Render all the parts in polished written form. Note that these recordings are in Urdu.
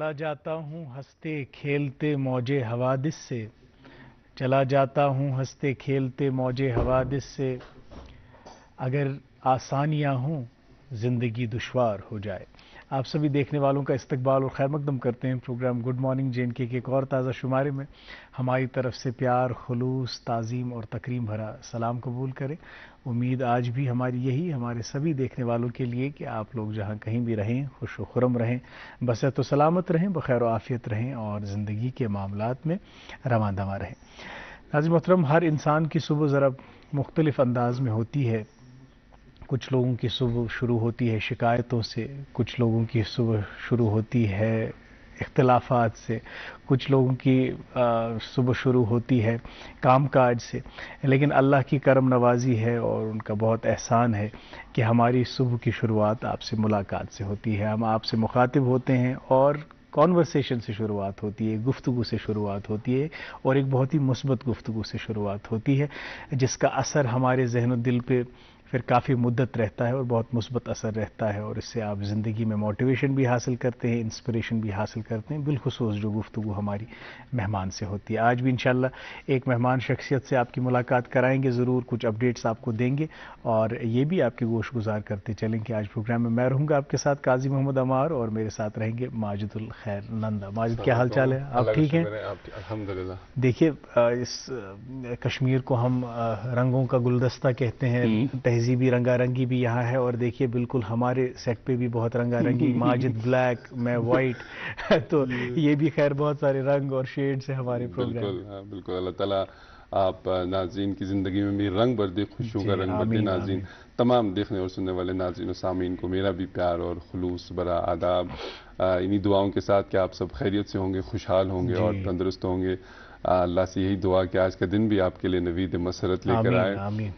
چلا جاتا ہوں ہنستے کھیلتے موجے حوادث سے، چلا جاتا ہوں ہنستے کھیلتے موجے حوادث سے، اگر آسانیاں ہوں زندگی دشوار ہو جائے۔ آپ سبھی دیکھنے والوں کا استقبال اور خیر مقدم کرتے ہیں programme good morning J N کے ایک اور تازہ شمارے میں۔ ہماری طرف سے پیار، خلوص، تعظیم اور تکریم بھرا سلام قبول کریں۔ امید آج بھی ہمارے سبھی دیکھنے والوں کے لیے کہ آپ لوگ جہاں کہیں بھی رہیں خوش و خرم رہیں، بصحت و سلامت رہیں، بخیر و عافیت رہیں اور زندگی کے معاملات میں رواں دواں رہیں۔ ناظرین محترم، ہر انسان کی صبح ذرا مختلف انداز میں ہوتی ہے۔ کچھ لوگوں کی صبح شروع ہوتی ہے شکایتوں سے، کچھ لوگوں کی صبح شروع ہوتی ہے اختلافات سے، کچھ لوگوں کی صبح شروع ہوتی ہے کام کاج سے، لیکن اللہ کی کرم نوازی ہے اور ان کا بہت احسان ہے کہ ہماری صبح کی شروعات آپ سے ملاقات سے ہوتی ہے۔ ہم آپ سے مخاطب ہوتے ہیں اور کانورسیشن سے شروعات ہوتی ہے، گفتگو سے شروعات ہوتی ہے اور ایک بہت ہی مثبت گفتگو سے شروعات ہوتی ہے جس کا اثر ہمارے ذہن و دل پہ پھر کافی مدت رہتا ہے اور بہت مثبت اثر رہتا ہے، اور اس سے آپ زندگی میں موٹیویشن بھی حاصل کرتے ہیں، انسپریشن بھی حاصل کرتے ہیں، بالخصوص جو گفتگو ہماری مہمان سے ہوتی ہے۔ آج بھی انشاءاللہ ایک مہمان شخصیت سے آپ کی ملاقات کرائیں گے، ضرور کچھ اپڈیٹس آپ کو دیں گے اور یہ بھی آپ کی گوش گزار کرتے چلیں کہ آج پروگرام میں رہوں گا آپ کے ساتھ قاضی محمد عمار اور میرے ساتھ رہیں گے ماجد الخیر نندا۔ ماجد کیا حال چال ہے؟ آپ ٹھیک ہیں؟ الحمدللہ۔ دیکھیے اس کشمیر کو ہم رنگوں کا گلدستہ کہتے ہیں، تہذیبی رنگا رنگی بھی یہاں ہے، اور دیکھیے بالکل ہمارے سیٹ پہ بھی بہت رنگا رنگی، ماجد بلیک، میں وائٹ تو یہ بھی خیر بہت سارے رنگ اور شیڈز ہیں ہمارے پروگرام۔ بالکل بالکل، اللہ تعالیٰ آپ ناظرین کی زندگی میں بھی رنگ بھر دے، خوشیوں کا رنگ بھر دے۔ آمین ناظرین آمین۔ تمام دیکھنے اور سننے والے ناظرین و سامعین کو میرا بھی پیار اور خلوص برا آداب، انہی دعاؤں کے ساتھ کہ آپ سب خیریت سے ہوں گے، خوشحال ہوں گے اور تندرست ہوں گے۔ اللہ سے یہی دعا کہ آج کا دن بھی آپ کے لیے نوید مسرت لے کر آئے۔ آمین۔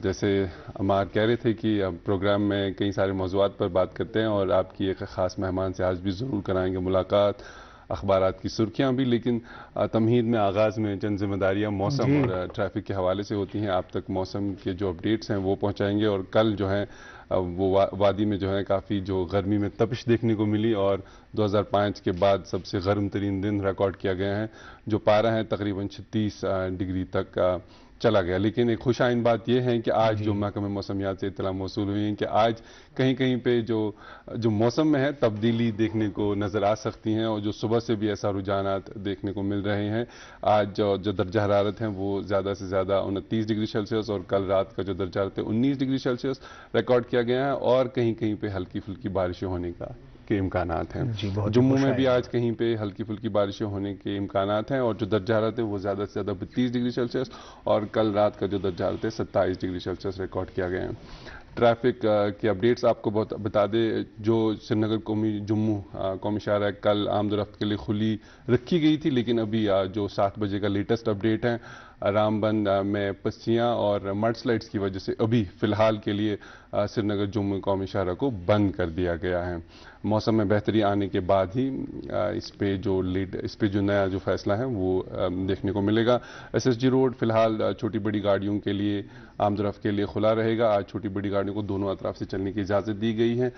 جیسے عمار کہہ رہے تھے کہ اب پروگرام میں کئی سارے موضوعات پر بات کرتے ہیں اور آپ کی ایک خاص مہمان سے آج بھی ضرور کرائیں گے ملاقات، اخبارات کی سرخیاں بھی، لیکن تمہید میں آغاز میں چند ذمہ داریاں موسم اور ٹریفک کے حوالے سے ہوتی ہیں۔ آپ تک موسم کے جو اپڈیٹس ہیں وہ پہنچائیں گے، اور کل جو ہے وہ وادی میں جو ہے کافی جو گرمی میں تپش دیکھنے کو ملی اور 2005 کے بعد سب سے گرم ترین دن ریکارڈ کیا گیا ہے، جو پارہ ہے تقریباً 36 ڈگری تک چلا گیا۔ لیکن ایک خوش آئند بات یہ ہے کہ آج جو محکمہ موسمیات سے اطلاع موصول ہوئی ہے کہ آج کہیں کہیں پہ جو موسم میں ہے تبدیلی دیکھنے کو نظر آ سکتی ہیں، اور جو صبح سے بھی ایسا رجحانات دیکھنے کو مل رہے ہیں۔ آج جو درجہ حرارت ہیں وہ زیادہ سے زیادہ 29 ڈگری سیلسیس اور کل رات کا جو درجہ حرارت ہے 19 ڈگری سیلسیس ریکارڈ کیا گیا ہے، اور کہیں کہیں پہ ہلکی پھلکی بارشیں ہونے کے امکانات ہیں۔ جموں میں بھی آج کہیں پہ ہلکی پھلکی بارشیں ہونے کے امکانات ہیں، اور جو درجہ حرارت ہے وہ زیادہ سے زیادہ 32 ڈگری سیلسیس اور کل رات کا جو درجہ حرارت ہے 27 ڈگری سیلسیس ریکارڈ کیا گیا ہے۔ ٹریفک کے اپڈیٹس آپ کو بتا دے، جو سری نگر جموں قومی شاہراہ کل آمد و رفت کے لیے کھلی رکھی گئی تھی، لیکن ابھی جو 7 بجے کا لیٹسٹ اپڈیٹ ہے، رام بند میں پسیاں اور مڈ سلائڈز کی وجہ سے ابھی فی الحال کے لیے سری نگر جموں قومی شاہراہ کو بند کر دیا گیا ہے۔ موسم میں بہتری آنے کے بعد ہی اس پہ جو نیا جو فیصلہ ہے وہ دیکھنے کو ملے گا۔ ایس ایس جی روڈ فی الحال چھوٹی بڑی گاڑیوں کے لیے آمد و رفت کے لیے کھلا رہے گا۔ آج چھوٹی بڑی گاڑیوں کو دونوں اطراف سے چلنے کی اجازت دی گئی ہے۔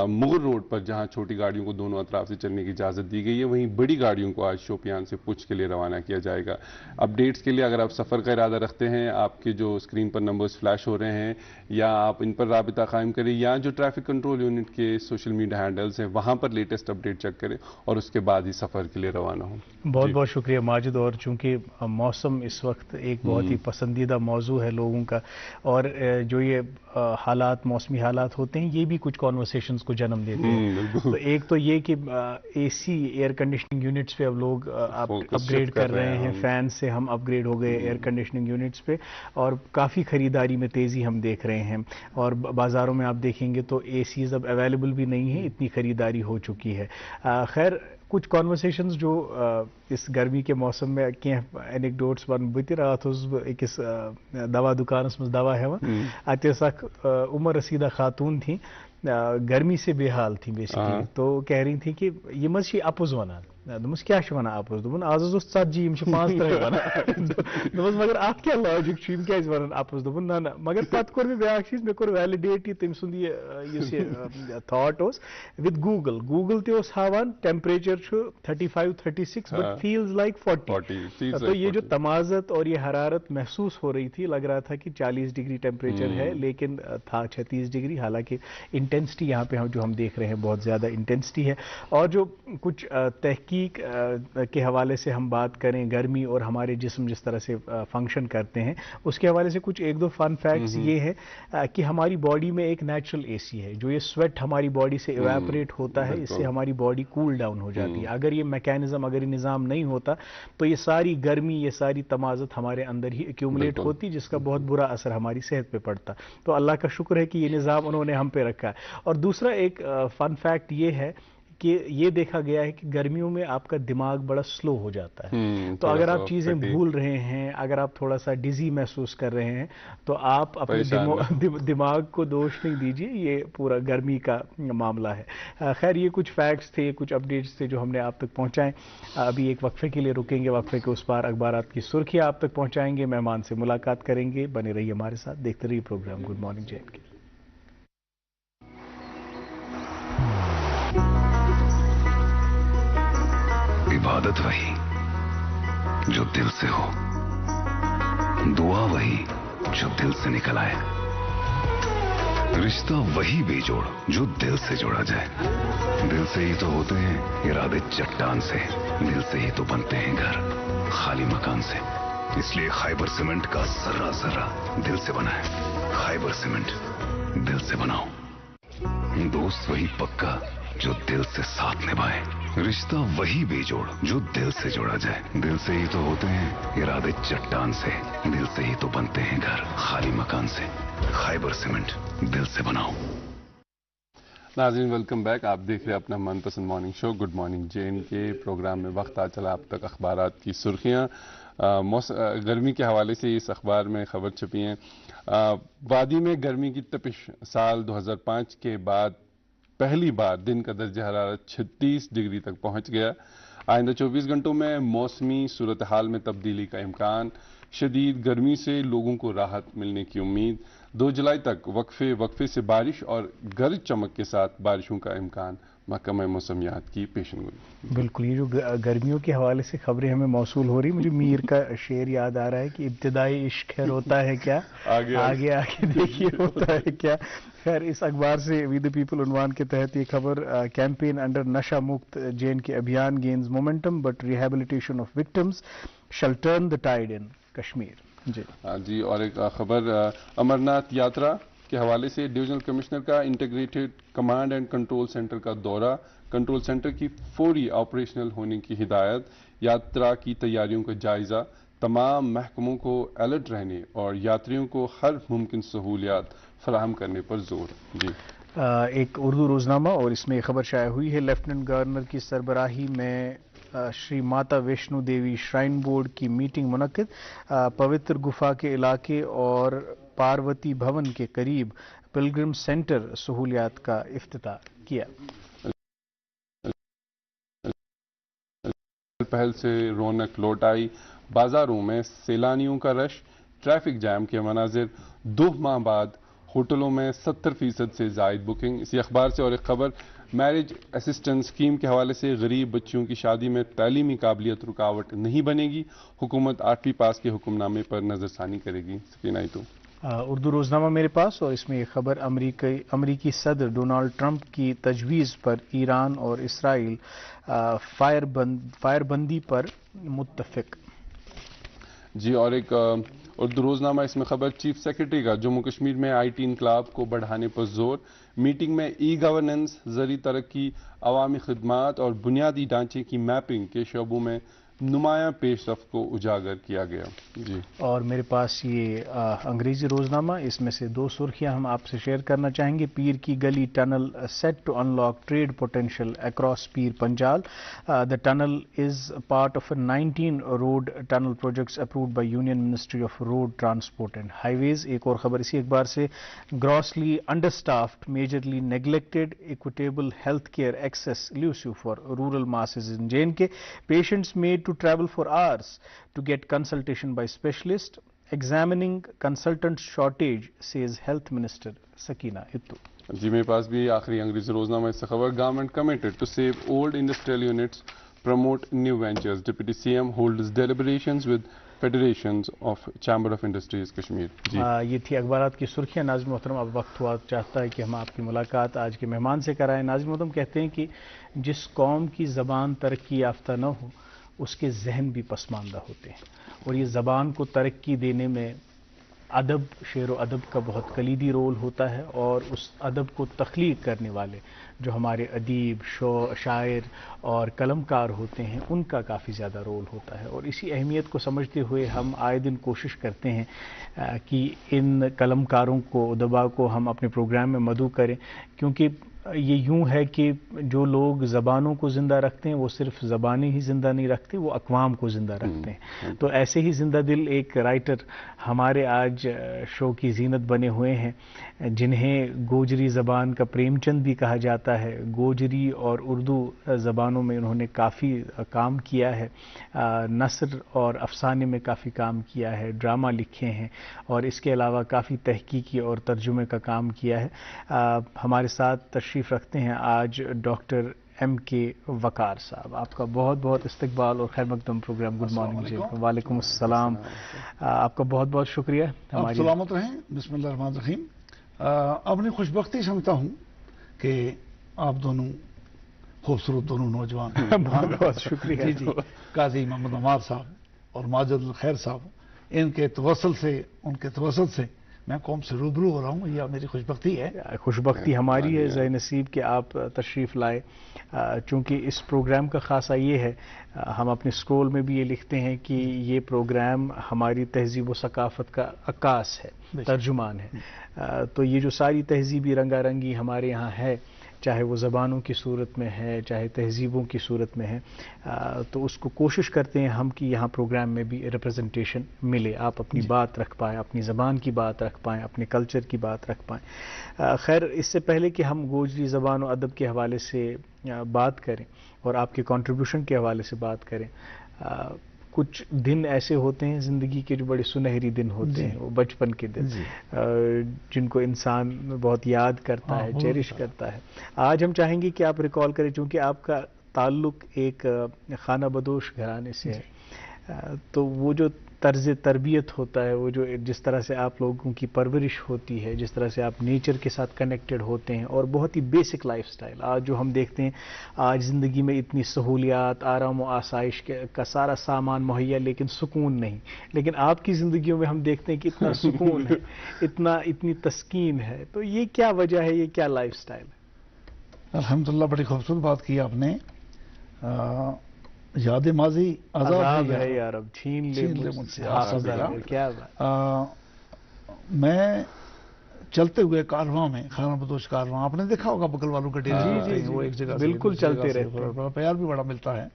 مغل روڈ پر جہاں چھوٹی گاڑیوں کو دونوں اطراف سے چلنے کی اجازت دی گئی ہے، وہیں بڑی گاڑیوں کو آج شوپیان سے پوچھ کے لیے روانہ کیا جائے گا۔ اپڈیٹس کے لیے اگر آپ سفر کا ارادہ رکھتے ہیں، آپ کے جو اسکرین پر نمبرز فلیش ہو رہے ہیں، یا آپ ان پر رابطہ قائم کریں، یا جو ٹریفک کنٹرول یونٹ کے سوشل میڈیا ہینڈلز ہیں وہاں پر لیٹسٹ اپڈیٹ چیک کریں اور اس کے بعد ہی سفر کے لیے روانہ ہوں۔ بہت بہت شکریہ ماجد، اور چونکہ موسم اس وقت ایک بہت ہی پسندیدہ موضوع ہے لوگوں کا، اور جو یہ حالات موسمی حالات ہوتے ہیں یہ بھی کچھ کانورسیشنز کو جنم دیتے ہیں۔ تو ایک تو یہ کہ اے سی ایئر کنڈیشننگ یونٹس پہ اب لوگ اپ گریڈ کر رہے ہیں، فین سے ہم اپ گریڈ ہو گئے ایئر کنڈیشننگ یونٹس پہ، اور کافی خریداری میں تیزی ہم دیکھ رہے ہیں، اور بازاروں میں آپ دیکھیں گے تو اے سیز اب اویلیبل بھی نہیں ہیں، اتنی خریداری ہو چکی ہے۔ خیر کچھ کانورسیشنز جو اس گرمی کے موسم میں کینٛہہ اینیکڈوٹس ون بہٕ تہِ راتھ اوسُس بہٕ أکِس دوا دُکانس منٛز دوا ہٮ۪وان، اَتہِ ٲس اکھ عمر رسیدہ خاتون تھی، گرمی سے بے حال تھی بیسکلی، تو کہہ رہی تھی کہ یہ مزٕ چھِ اپُز ونان، دوٚپمَس کیٛاہ چھِ وَنان اَپُز دوٚپُن آز حظ اوس 40 یِم چھِ 5 وَنان دوٚپمَس مگر اَتھ کیٛاہ لاجِک چھُ یِم کیٛازِ وَنان اَپُز دوٚپُن نہ نہ مگر پَتہٕ کوٚر مےٚ بیٛاکھ چیٖز مےٚ کوٚر ویلِڈیٹ یہِ تٔمۍ سُنٛد یُس یہِ تھاٹ اوس وِتھ گوٗگل تہِ اوس ہاوان ٹیمپریچر چھُ 35-36 بٹ فیلز لائک 40 تو یہ جو تمازت اور یہ حرارت محسوس ہو رہی تھی لگ رہا تھا کہ 40 ڈگری ٹیمپریچر ہے لیکن تھا 36 ڈگری حالانکہ انٹینسٹی یہاں پہ جو ہم دیکھ رہے ہیں بہت زیادہ انٹینسٹی ہے. اور جو کچھ تحقیق کے حوالے سے ہم بات کریں گرمی اور ہمارے جسم جس طرح سے فنکشن کرتے ہیں اس کے حوالے سے کچھ ایک دو فن فیکٹس یہ ہے کہ ہماری باڈی میں ایک نیچرل اے سی ہے جو یہ سویٹ ہماری باڈی سے ایواپریٹ ہوتا ہے اس سے ہماری باڈی کول ڈاؤن ہو جاتی ہے. اگر یہ میکینزم اگر یہ نظام نہیں ہوتا تو یہ ساری گرمی یہ ساری تمازت ہمارے اندر ہی ایکیومولیٹ ہوتی جس کا بہت برا اثر ہماری صحت پہ پڑتا. تو اللہ کا شکر ہے کہ یہ نظام انہوں نے ہم پہ رکھا ہے. اور دوسرا ایک فن فیکٹ یہ ہے کہ یہ دیکھا گیا ہے کہ گرمیوں میں آپ کا دماغ بڑا سلو ہو جاتا ہے. تو اگر آپ چیزیں بھول رہے ہیں اگر آپ تھوڑا سا ڈیزی محسوس کر رہے ہیں تو آپ اپنے دماغ کو دوش نہیں دیجیے یہ پورا گرمی کا معاملہ ہے. خیر یہ کچھ فیکٹس تھے کچھ اپڈیٹس تھے جو ہم نے آپ تک پہنچائیں. ابھی ایک وقفے کے لیے رکیں گے وقفے کے اس پار اخبارات کی سرخیاں آپ تک پہنچائیں گے مہمان سے ملاقات کریں گے. بنے رہیے ہمارے ساتھ دیکھتے رہیے programme good morning J and K. عبادت وہی جو دل سے ہو دعا وہی جو دل سے نکل آئے رشتہ وہی بے جوڑ جو دل سے جوڑا جائے. دل سے ہی تو ہوتے ہیں ارادے چٹان سے دل سے ہی تو بنتے ہیں گھر خالی مکان سے. اس لیے خیبر سیمنٹ کا ذرہ ذرہ دل سے بنا ہے. خیبر سیمنٹ دل سے بناؤ. دوست وہی پکا جو دل سے ساتھ نبھائے رشتہ وہی بے جوڑ جو دل سے جوڑا جائے. دل سے ہی تو ہوتے ہیں ارادے چٹان سے دل سے ہی تو بنتے ہیں گھر خالی مکان سے. خیبر سیمنٹ دل سے بناؤ. ناظرین ویلکم بیک. آپ دیکھ رہے ہیں اپنا من پسند morning show good morning J and کے. پروگرام میں وقت آ چلا آپ تک اخبارات کی سرخیاں. گرمی کے حوالے سے اس اخبار میں خبر چھپی ہیں. وادی میں گرمی کی تپش سال 2005 کے بعد پہلی بار دن کا درجہ حرارت 36 ڈگری تک پہنچ گیا. آئندہ 24 گھنٹوں میں موسمی صورتحال میں تبدیلی کا امکان. شدید گرمی سے لوگوں کو راحت ملنے کی امید. 2 جولائی تک وقفے سے بارش اور گرج چمک کے ساتھ بارشوں کا امکان. محکمہ موسمیات کی پیشن گوئی. بالکل یہ جو گرمیوں کے حوالے سے خبریں ہمیں موصول ہو رہی مجھے میر کا شعر یاد آ رہا ہے کہ ابتدائی عشق ہے روتا ہے کیا آگے آگے دیکھیے ہوتا ہے کیا. خیر اس اخبار سے وی دی پیپل عنوان کے تحت یہ خبر کیمپین انڈر نشہ مکت J and K Abhiyan gains momentum but rehabilitation of victims shall turn the tide in Kashmir. جی اور ایک خبر امرناتھ یاترا کے حوالے سے ڈویژنل کمشنر کا integrated command and control centre کا دورہ. کنٹرول سینٹر کی فوری آپریشنل ہونے کی ہدایت. یاترا کی تیاریوں کا جائزہ. تمام محکموں کو الرٹ رہنے اور یاتریوں کو ہر ممکن سہولیات فراہم کرنے پر زور. جی ایک اردو روزنامہ اور اس میں خبر شائع ہوئی ہے لیفٹیننٹ گورنر کی سربراہی میں شری ماتا ویشنو دیوی شرائن بورڈ کی میٹنگ منعقد. پوتر گفا کے علاقے اور پاروتی بھون کے قریب پلگرم سینٹر سہولیات کا افتتاح کیا. پہل سے رونق لوٹ آئی. بازاروں میں سیلانیوں کا رش. ٹریفک جام کے مناظر. 2 ماہ بعد ہوٹلوں میں 70% سے زائد بکنگ. اسی اخبار سے اور ایک خبر میرج اسسٹنس اسکیم کے حوالے سے غریب بچیوں کی شادی میں تعلیمی قابلیت رکاوٹ نہیں بنے گی. حکومت 8ویں پاس کے حکم نامے پر نظر ثانی کرے گی. سکینہ تو اردو روزنامہ میرے پاس اور اس میں یہ خبر امریکی صدر ڈونالڈ ٹرمپ کی تجویز پر ایران اور اسرائیل فائر بندی پر متفق. جی اور ایک اردو روزنامہ اس میں خبر چیف سیکرٹری کا جموں کشمیر میں آئی ٹی انقلاب کو بڑھانے پر زور. میٹنگ میں ای گورننس زرعی ترقی عوامی خدمات اور بنیادی ڈھانچے کی میپنگ کے شعبوں میں نمایاں پیش رفت کو اجاگر کیا گیا. جی. اور میرے پاس یہ انگریزی روزنامہ، اس میں سے 2 سرخیاں ہم آپ سے شیئر کرنا چاہیں گے. Pir Ki Gali tunnel set to unlock trade potential across Pir Panjal. The tunnel is part of a 19 road tunnel projects approved by Union Ministry of Road Transport and Highways. ایک اور خبر اسی اخبار سے، grossly understaffed, majorly neglected, equitable healthcare access elusive for rural masses in J&K. Patients made to travel for hours to get consultation by specialist. Examining consultant shortage, says Health Minister Sakina Ittu. جی میرے پاس بھی آخری انگریزی روزنامہ اس سے خبر، government committed to save old industrial units, promote new ventures. Deputy C M holds deliberations with federations of chamber of industries Kashmir. جی یہ تھی اخبارات کی سرخیاں. ناظرین محترم، اب وقت ہوا چاہتا ہے کہ ہم آپ کی ملاقات آج کے مہمان سے کرائیں. ناظرین محترم، کہتے ہیں کہ جس قوم کی زبان ترقی یافتہ نہ ہو اس کے ذہن بھی پسماندہ ہوتے ہیں، اور یہ زبان کو ترقی دینے میں ادب، شعر و ادب کا بہت کلیدی رول ہوتا ہے، اور اس ادب کو تخلیق کرنے والے جو ہمارے ادیب، شاعر اور قلم کار ہوتے ہیں ان کا کافی زیادہ رول ہوتا ہے. اور اسی اہمیت کو سمجھتے ہوئے ہم آئے دن کوشش کرتے ہیں کہ ان قلم کاروں کو، ادبا کو ہم اپنے پروگرام میں مدعو کریں، کیونکہ یہ یوں ہے کہ جو لوگ زبانوں کو زندہ رکھتے ہیں وہ صرف زبانیں ہی زندہ نہیں رکھتے، وہ اقوام کو زندہ رکھتے ہیں. تو ایسے ہی زندہ دل ایک رائٹر ہمارے آج شو کی زینت بنے ہوئے ہیں، جنہیں گوجری زبان کا پریم چند بھی کہا جاتا ہے. گوجری اور اردو زبانوں میں انہوں نے کافی کام کیا ہے، نثر اور افسانے میں کافی کام کیا ہے، ڈرامہ لکھے ہیں، اور اس کے علاوہ کافی تحقیقی اور ترجمے کا کام کیا ہے. ہمارے ساتھ تشریف رکھتے ہیں آج ڈاکٹر ایم کے وقار صاحب. آپ کا بہت بہت استقبال اور خیر مقدم پروگرام گڈ مارننگ جی. وعلیکم السلام. آپ کا بہت بہت شکریہ. آپ سلامت رہیں. بسم اللہ الرحمن الرحیم. اپنی خوشبختی سمجھتا ہوں کہ آپ دونوں خوبصورت دونوں نوجوان بہت بہت شکریہ. جی جی قاضی محمد عمار صاحب اور ماجد الخیر صاحب، ان کے توسل سے میں قوم سے روبرو ہو رہا ہوں. یہ میری خوشبختی ہے. خوشبختی ہماری ہے ذی نصیب کہ آپ تشریف لائے. چونکہ اس پروگرام کا خاصہ یہ ہے، ہم اپنے سکرول میں بھی یہ لکھتے ہیں کہ یہ پروگرام ہماری تہذیب و ثقافت کا عکاس ہے، ترجمان ہے. تو یہ جو ساری تہذیبی رنگا رنگی ہمارے یہاں ہے، چاہے وہ زبانوں کی صورت میں ہے، چاہے تہذیبوں کی صورت میں ہے، تو اس کو کوشش کرتے ہیں ہم کہ یہاں پروگرام میں بھی ریپرزنٹیشن ملے، آپ اپنی بات رکھ پائیں، اپنی زبان کی بات رکھ پائیں، اپنے کلچر کی بات رکھ پائیں. خیر، اس سے پہلے کہ ہم گوجری زبان و ادب کے حوالے سے بات کریں اور آپ کے کنٹریبیوشن کے حوالے سے بات کریں، کچھ دن ایسے ہوتے ہیں زندگی کے جو بڑے سنہری دن ہوتے ہیں، وہ بچپن کے دن جن کو انسان بہت یاد کرتا ہے، چیرش کرتا ہے. آج ہم چاہیں گے کہ آپ ریکال کریں، چونکہ آپ کا تعلق ایک خانہ بدوش گھرانے سے ہے، تو وہ جو طرز تربیت ہوتا ہے، وہ جو جس طرح سے آپ لوگوں کی پرورش ہوتی ہے، جس طرح سے آپ نیچر کے ساتھ کنیکٹڈ ہوتے ہیں، اور بہت ہی بیسک لائف سٹائل. آج جو ہم دیکھتے ہیں، آج زندگی میں اتنی سہولیات، آرام و آسائش کا سارا سامان مہیا، لیکن سکون نہیں. لیکن آپ کی زندگیوں میں ہم دیکھتے ہیں کہ اتنا سکون ہے، اتنی تسکین ہے. تو یہ کیا وجہ ہے، یہ کیا لائف سٹائل ہے؟ الحمدللہ، بڑی خوبصورت بات کی آپ نے. یاد ماضی عذاب ہے یار، اب چھین لے مجھ سے حافظ. کیا بات. میں چلتے ہوئے کارواں میں، خانہ بدوش کارواں، آپ نے دیکھا ہوگا بغل والوں کے ڈیرے، وہ ایک جگہ بالکل چلتے رہتے، پیار بھی بڑا ملتا ہے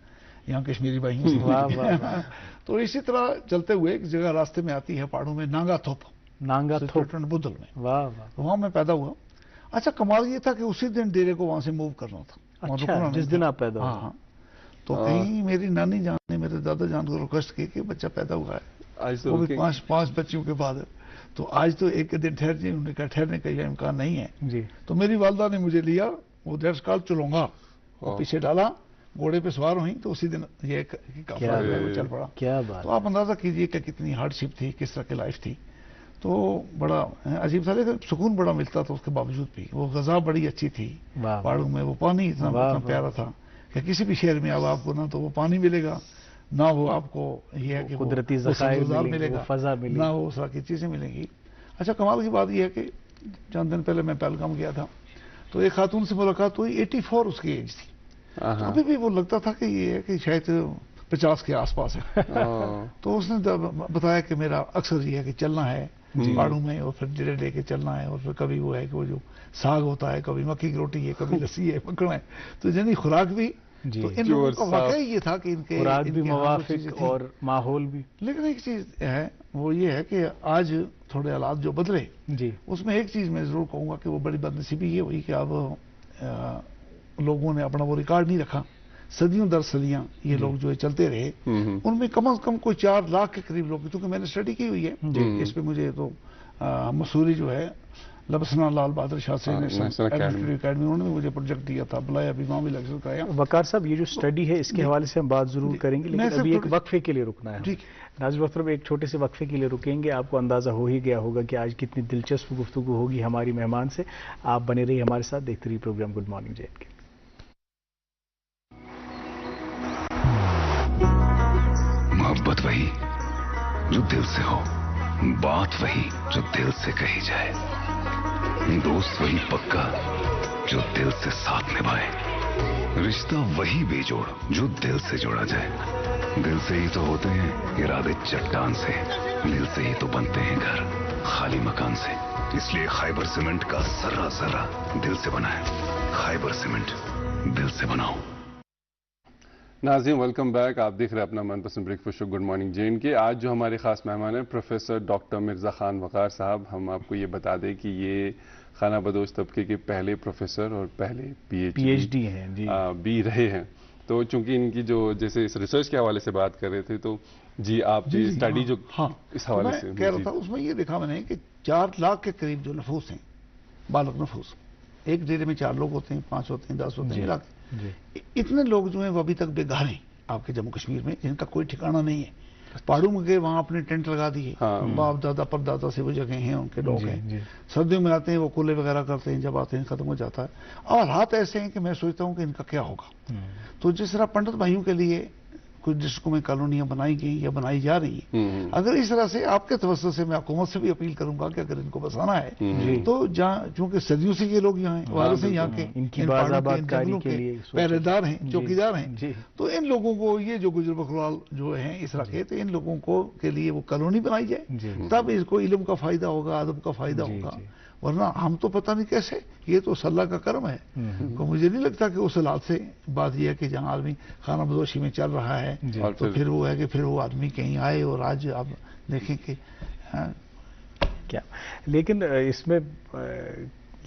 یہاں کشمیری بھائیوں سے. تو اسی طرح چلتے ہوئے ایک جگہ راستے میں آتی ہے پہاڑوں میں، نانگا تھوپ بدل میں، وہاں میں پیدا ہوا. اچھا، کمال یہ تھا کہ اسی دن ڈیرے کو وہاں سے موو کرنا تھا، جس دن آپ پیدا ہوا. ہاں، تو کہیں میری نانی جان نے میرے دادا جان کو ریکویسٹ کی کہ بچہ پیدا ہوا ہے، وہ بھی 5 بچیوں کے بعد. تو آج تو ایک دن ٹھہر جائے، انہوں نے کہا ٹھہرنے کا یہ امکان نہیں ہے جی. تو میری والدہ نے مجھے لیا، وہ دیٹس کال چلونگا، پیچھے ڈالا، گھوڑے پہ سوار ہوئی، تو اسی دن یہ چل پڑا. کیا بات. تو آپ اندازہ کیجئے کہ کتنی ہارڈ شپ تھی، کس طرح کی لائف تھی. تو بڑا عجیب تھا، لیکن سکون بڑا ملتا تھا اس کے باوجود بھی. وہ غذا بڑی اچھی تھی پہاڑوں میں، وہ پانی اتنا پیارا تھا کہ کسی بھی شہر میں اب آپ کو نہ تو وہ پانی ملے گا، نہ وہ آپ کو یہ ہے کہ قدرتی ذخائر ملے گا، فضا ملے گی، نہ وہ اس طرح کی چیزیں ملیں گی. اچھا، کمال کی بات یہ ہے کہ چند دن پہلے میں پہلگام گیا تھا، تو ایک خاتون سے ملاقات ہوئی، 84 اس کی ایج تھی. ابھی بھی وہ لگتا تھا کہ یہ ہے کہ شاید 50 کے آس پاس ہے. تو اس نے بتایا کہ میرا اکثر یہ ہے کہ چلنا ہے پہاڑوں میں اور پھر ڈیرے لے کے چلنا ہے اور پھر کبھی وہ ہے کہ وہ جو ساگ ہوتا ہے کبھی مکھی کی روٹی ہے کبھی لسی ہے مکھن ہے تو یعنی خوراک بھی تو ان لوگوں کا واقعی یہ تھا کہ ان کے خوراک بھی موافق اور ماحول بھی. لیکن ایک چیز ہے وہ یہ ہے کہ آج تھوڑے حالات جو بدلے اس میں ایک چیز میں ضرور کہوں گا کہ وہ بڑی بدنصیبی یہ ہوئی کہ اب لوگوں نے اپنا وہ ریکارڈ نہیں رکھا. صدیوں در صدیاں یہ لوگ جو ہے چلتے رہے ان میں کم از کم کوئی 4 لاکھ کے قریب لوگ کیونکہ میں نے اسٹڈی کی ہوئی ہے اس پہ مجھے تو مسوری جو ہے لبسنا لال بہادر شاستری نیشنل اکیڈمی انہوں نے مجھے پروجیکٹ دیا تھا بلایا ابھی وہاں بھی لیکچر کرایا. وقار صاحب یہ جو اسٹڈی ہے اس کے حوالے سے ہم بات ضرور کریں گے لیکن ابھی ایک وقفے کے لیے رکنا ہے. ناظرین محترم ایک چھوٹے سے وقفے کے لیے رکیں گے. آپ کو اندازہ ہو ہی گیا ہوگا کہ آج کتنی دلچسپ گفتگو ہوگی ہماری مہمان سے. آپ بنے رہیے ہمارے ساتھ دیکھتے رہیے programme good morning J and K. محبت وہی جو دل سے ہو بات وہی جو دل سے کہی جائے دوست وہی پکا جو دل سے ساتھ نبھائے رشتہ وہی بے جوڑ جو دل سے جوڑا جائے دل سے ہی تو ہوتے ہیں ارادے چٹان سے دل سے ہی تو بنتے ہیں گھر خالی مکان سے اس لیے خیبر سیمنٹ کا ذرہ ذرہ دل سے بنا ہے خیبر سیمنٹ دل سے بناؤ. ناظرین ویلکم بیک. آپ دیکھ رہے ہیں اپنا من پسند break fast show good morning J and کے. آج جو ہمارے خاص مہمان ہیں پروفیسر ڈاکٹر مرزا خان وقار صاحب. ہم آپ کو یہ بتا دیں کہ یہ خانہ بدوش طبقے کے پہلے پروفیسر اور پہلے پی ایچ ڈی ہیں بھی رہے ہیں. تو چونکہ ان کی جو جیسے اس ریسرچ کے حوالے سے بات کر رہے تھے تو آپ کی اسٹڈی جو اس حوالے سے کہہ رہا تھا اس میں یہ دیکھا میں نے کہ 4 لاکھ کے قریب جو نفوس ہیں بالغ نفوس ایک ڈیرے میں 4 لوگ ہوتے ہیں 5 ہوتے ہیں 10 ہوتے ہیں علاقے اتنے لوگ جو ہیں وہ ابھی تک بے گھر ہیں آپ کے جموں کشمیر میں جن کا کوئی ٹھکانہ نہیں ہے. پہاڑوں میں گئے وہاں اپنے ٹینٹ لگا دیے باپ دادا پر دادا سے وہ جگہ ہیں ان کے لوگ ہیں. سردیوں میں آتے ہیں وہ کولے وغیرہ کرتے ہیں جب آتے ہیں ختم ہو جاتا ہے. اور حالات ایسے ہیں کہ میں سوچتا ہوں کہ ان کا کیا ہوگا. تو جس طرح پنڈت بھائیوں کے لیے کچھ ڈسٹرکوں میں کالونیاں بنائی گئی یا بنائی جا رہی ہیں اگر اس طرح سے آپ کے توسط سے میں حکومت سے بھی اپیل کروں گا کہ اگر ان کو بسانا ہے تو جہاں چونکہ صدیوں سے یہ لوگ یہاں ہیں وہاں سے یہاں کے جنگلوں کے پہرے دار ہیں چوکی دار ہیں تو ان لوگوں کو یہ جو گجر بکروال جو ہیں اس رکھے تو ان لوگوں کو کے لیے وہ کالونی بنائی جائے تب اس کو علم کا فائدہ ہوگا ادب کا فائدہ ہوگا. ورنہ ہم تو پتہ نہیں کیسے یہ تو اللہ کا کرم ہے. تو مجھے نہیں لگتا کہ اس حالات سے بات یہ ہے کہ جہاں آدمی خانہ بدوشی میں چل رہا ہے تو پھر وہ ہے کہ پھر وہ آدمی کہیں آئے اور آج آپ دیکھیں کہ کیا. لیکن اس میں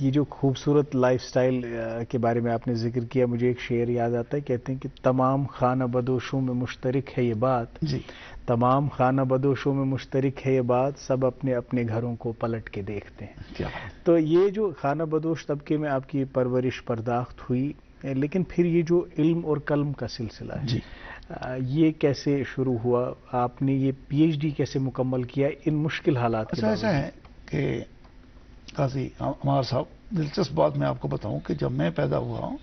یہ جو خوبصورت لائف سٹائل کے بارے میں آپ نے ذکر کیا مجھے ایک شعر یاد آتا ہے. کہتے ہیں کہ تمام خانہ بدوشوں میں مشترک ہے یہ بات تمام خانہ بدوشوں میں مشترک ہے یہ بات سب اپنے اپنے گھروں کو پلٹ کے دیکھتے ہیں. تو یہ جو خانہ بدوش طبقے میں آپ کی پرورش پرداخت ہوئی لیکن پھر یہ جو علم اور قلم کا سلسلہ ہے یہ کیسے شروع ہوا؟ آپ نے یہ پی ایچ ڈی کیسے مکمل کیا ان مشکل حالات کے؟ ایسا ہے کہ قاضی عمار صاحب دلچسپ بات میں آپ کو بتاؤں کہ جب میں پیدا ہوا ہوں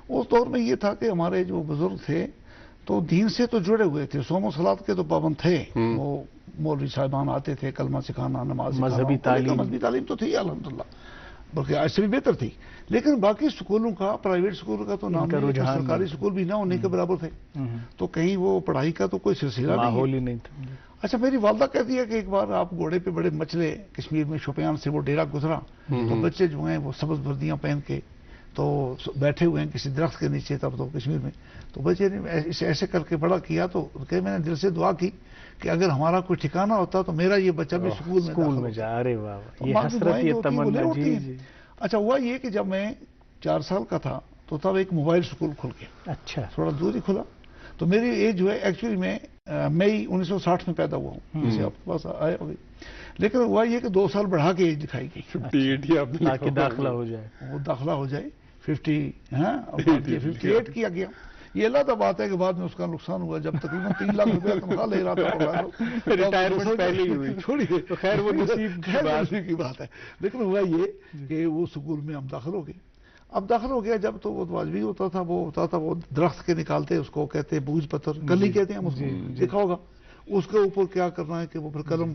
اس دور میں یہ تھا کہ ہمارے جو بزرگ تھے تو دین سے تو جڑے ہوئے تھے صوم و صلات کے تو پابند تھے. وہ مولوی صاحبان آتے تھے کلمہ سکھانا نماز مذہبی تعلیم تو تھی الحمدللہ بلکہ آج سے بھی بہتر تھی. لیکن باقی سکولوں کا پرائیویٹ اسکول کا تو نام سرکاری اسکول بھی نہ ہونے کے برابر تھے تو کہیں وہ پڑھائی کا تو کوئی سلسلہ نہیں تھا. اچھا میری والدہ کہتی ہے کہ ایک بار آپ گھوڑے پہ بڑے مچلے کشمیر میں شوپیان سے وہ ڈیرا گزرا تو بچے جو ہیں وہ سبز وردیاں پہن کے تو بیٹھے ہوئے ہیں کسی درخت کے نیچے تب تو کشمیر میں تو بچے نے ایسے کر کے بڑا کیا تو کہ میں نے دل سے دعا کی کہ اگر ہمارا کوئی ٹھکانہ ہوتا تو میرا یہ بچہ بھی اسکول میں جا. ارے واہ یہ حسرت یہ تمنا. اچھا ہوا یہ کہ جب میں 4 سال کا تھا تو تب ایک موبائل اسکول کھل گیا. اچھا تھوڑا دور ہی کھلا تو میری ایج جو ہے ایکچولی میں مئی 1960 میں پیدا ہوا ہوں جسے آپ کے پاس آئے ہوگی. لیکن ہوا یہ کہ 2 سال بڑھا کے ایج دکھائی گئی تاکہ داخلہ ہو جائے وہ داخلہ ہو جائے 58 کیا گیا. یہ اللہ کا بات ہے کہ بعد میں اس کا نقصان ہوا جب تقریباً 3 لاکھ روپے تنخواہ لے رہا تھا ریٹائرمنٹ پہلے ہی ہوئی چھوڑیے تو خیر وہ نصیب کی بات ہے. لیکن ہوا یہ کہ وہ اسکول میں ہم داخل ہو گئے. اب داخل ہو گیا جب تو وہ واجبی ہوتا تھا وہ درخت کے نکالتے اس کو کہتے بوجھ پتھر گلی کہتے ہیں ہم اس کو دیکھا ہوگا اس کے اوپر کیا کرنا ہے کہ وہ پھر قلم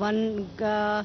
1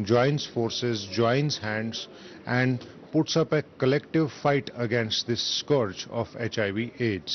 joins forces, joins hands and puts up a collective fight against this scourge of HIV AIDS.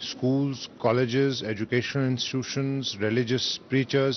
schools, colleges, educational institutions, religious preachers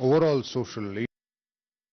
overall social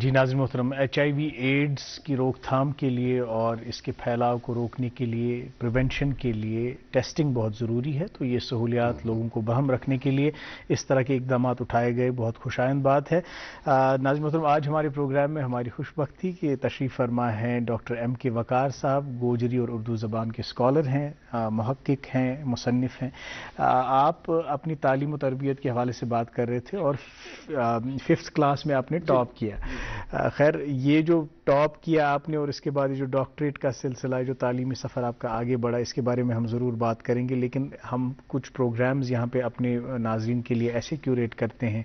جی ناظرین محترم، HIV ایڈز کی روک تھام کے لیے اور اس کے پھیلاؤ کو روکنے کے لیے، پریونشن کے لیے ٹیسٹنگ بہت ضروری ہے، تو یہ سہولیات لوگوں کو بہم رکھنے کے لیے اس طرح کے اقدامات اٹھائے گئے، بہت خوشائند بات ہے۔ ناظرین محترم، آج ہمارے پروگرام میں ہماری خوش بختی کہ تشریف فرما ہیں ڈاکٹر M.K. وقار صاحب، گوجری اور اردو زبان کے اسکالر ہیں، محقق ہیں، مصنف ہیں۔ آپ اپنی تعلیم و تربیت کے حوالے سے بات کر رہے تھے اور 5th کلاس میں آپ نے ٹاپ کیا۔ خیر، یہ جو ٹاپ کیا آپ نے اور اس کے بعد یہ جو ڈاکٹریٹ کا سلسلہ ہے، جو تعلیمی سفر آپ کا آگے بڑھا، اس کے بارے میں ہم ضرور بات کریں گے، لیکن ہم کچھ پروگرامز یہاں پہ اپنے ناظرین کے لیے ایسے کیوریٹ کرتے ہیں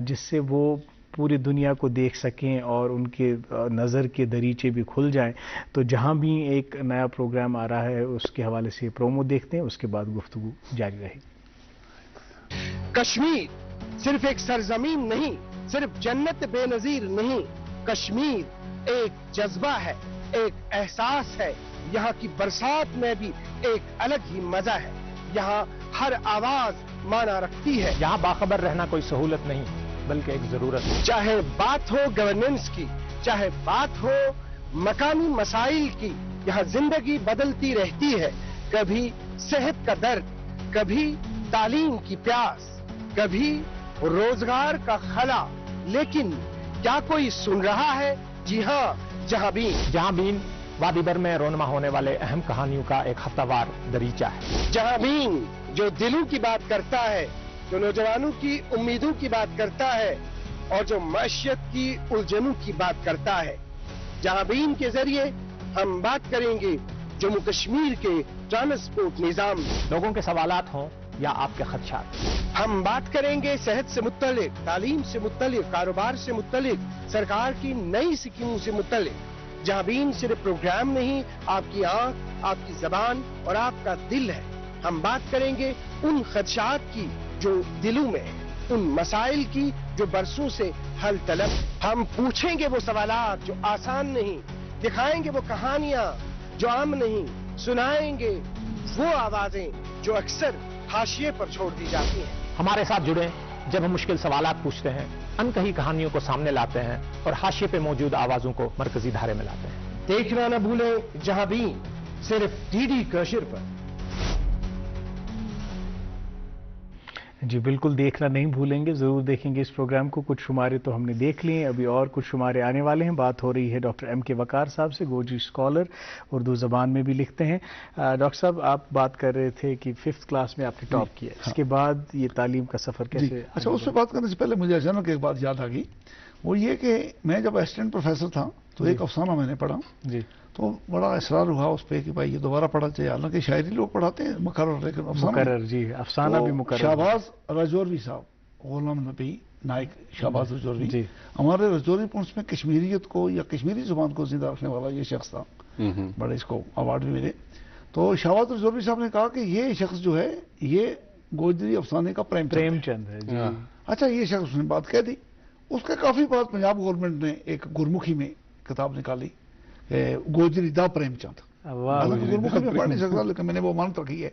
جس سے وہ پوری دنیا کو دیکھ سکیں اور ان کے نظر کے دریچے بھی کھل جائیں۔ تو جہاں بھی ایک نیا پروگرام آ رہا ہے اس کے حوالے سے پرومو دیکھتے ہیں، اس کے بعد گفتگو جاری رہے گی۔ کشمیر صرف ایک سرزمین نہیں، صرف جنت بے نظیر نہیں، کشمیر ایک جذبہ ہے، ایک احساس ہے۔ یہاں کی برسات میں بھی ایک الگ ہی مزہ ہے، یہاں ہر آواز معنی رکھتی ہے۔ یہاں باخبر رہنا کوئی سہولت نہیں بلکہ ایک ضرورت ہے۔ چاہے بات ہو گورننس کی، چاہے بات ہو مقامی مسائل کی، یہاں زندگی بدلتی رہتی ہے۔ کبھی صحت کا درد، کبھی تعلیم کی پیاس، کبھی روزگار کا خلا، لیکن کیا کوئی سن رہا ہے؟ جی ہاں، جہاں بین وادی بر میں رونما ہونے والے اہم کہانیوں کا ایک ہفتہ وار دریچہ ہے۔ جہاں بین جو دلوں کی بات کرتا ہے، جو نوجوانوں کی امیدوں کی بات کرتا ہے اور جو معیشت کی الجھنوں کی بات کرتا ہے۔ جہاں بین کے ذریعے ہم بات کریں گے جموں کشمیر کے ٹرانسپورٹ نظام، لوگوں کے سوالات ہوں یا آپ کے خدشات۔ ہم بات کریں گے صحت سے متعلق، تعلیم سے متعلق، کاروبار سے متعلق، سرکار کی نئی اسکیموں سے متعلق۔ جہاں بین صرف پروگرام نہیں، آپ کی آنکھ، آپ کی زبان اور آپ کا دل ہے۔ ہم بات کریں گے ان خدشات کی جو دلوں میں ہیں، ان مسائل کی جو برسوں سے حل طلب۔ ہم پوچھیں گے وہ سوالات جو آسان نہیں، دکھائیں گے وہ کہانیاں جو عام نہیں، سنائیں گے وہ آوازیں جو اکثر حاشیے پر چھوڑ دی جاتی ہیں۔ ہمارے ساتھ جڑیں جب ہم مشکل سوالات پوچھتے ہیں، انکہی کہانیوں کو سامنے لاتے ہیں اور حاشیے پہ موجود آوازوں کو مرکزی دھارے میں لاتے ہیں۔ دیکھنا نہ بھولیں جہاں بین، صرف DD کشر پر۔ جی بالکل، دیکھنا نہیں بھولیں گے، ضرور دیکھیں گے اس پروگرام کو۔ کچھ شمارے تو ہم نے دیکھ لیے، ابھی اور کچھ شمارے آنے والے ہیں۔ بات ہو رہی ہے ڈاکٹر M.K. وقار صاحب سے، گوجری اسکالر، اردو زبان میں بھی لکھتے ہیں۔ ڈاکٹر صاحب، آپ بات کر رہے تھے کہ 5th کلاس میں آپ نے ٹاپ کیا، اس کے بعد یہ تعلیم کا سفر کیسے؟ اچھا، اس پہ بات کرنے سے پہلے مجھے اچانک ایک بات یاد آ گئی، وہ یہ کہ میں جب اسسٹنٹ پروفیسر تھا تو ایک افسانہ میں نے پڑھا، تو بڑا اصرار ہوا اس پہ کہ بھائی یہ دوبارہ پڑھنا چاہیے۔ حالانکہ شاعری لوگ پڑھاتے ہیں مقرر، لیکن افسانہ بھی مقرر۔ شہباز رجوروی صاحب، غلام نبی نائک شہباز رجوروی، ہمارے رجوری پونچھ میں کشمیریت کو یا کشمیری زبان کو زندہ رکھنے والا یہ شخص تھا، بڑے اس کو ایوارڈ بھی ملے۔ تو شہباز رجوروی صاحب نے کہا کہ یہ شخص جو ہے یہ گوجری افسانے کا پریم چند ہے۔ اچھا، یہ شخص اس نے بات کہہ دی۔ اس کے کافی بعد پنجاب گورنمنٹ نے ایک گرمکھی میں کتاب نکالی، گوجری دا پریم چند۔ گرمکھی میں پڑھ نہیں سکتا لیکن میں نے وہ امانت رکھی ہے،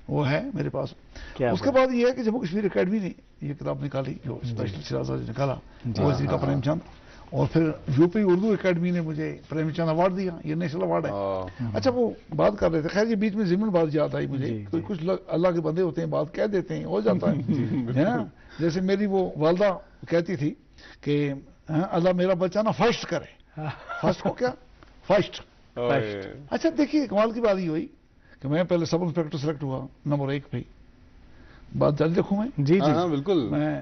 وہ ہے میرے پاس۔ اس کے بعد یہ ہے کہ جموں کشمیر اکیڈمی نے یہ کتاب نکالی، جو اسپیشل شرازہ نکالا، گوجری کا پریم چند۔ اور پھر UP اردو اکیڈمی نے مجھے پریم چند ایوارڈ دیا، یہ نیشنل ایوارڈ ہے۔ اچھا، وہ بات کر رہے تھے، خیر یہ بیچ میں ضمن بات یاد آئی مجھے، کچھ اللہ کے بندے ہوتے ہیں، بات کہہ دیتے ہیں، ہو جاتا ہے نا۔ جیسے میری وہ والدہ کہتی تھی کہ اللہ میرا بچہ نا فرسٹ کرے، فرسٹ کو کیا فرسٹ۔ اچھا دیکھیے، کمال کی بات یہ ہوئی کہ میں پہلے سب انسپیکٹر سلیکٹ ہوا نمبر 1 پہ، بات جاری رکھوں میں؟ جی بالکل۔ میں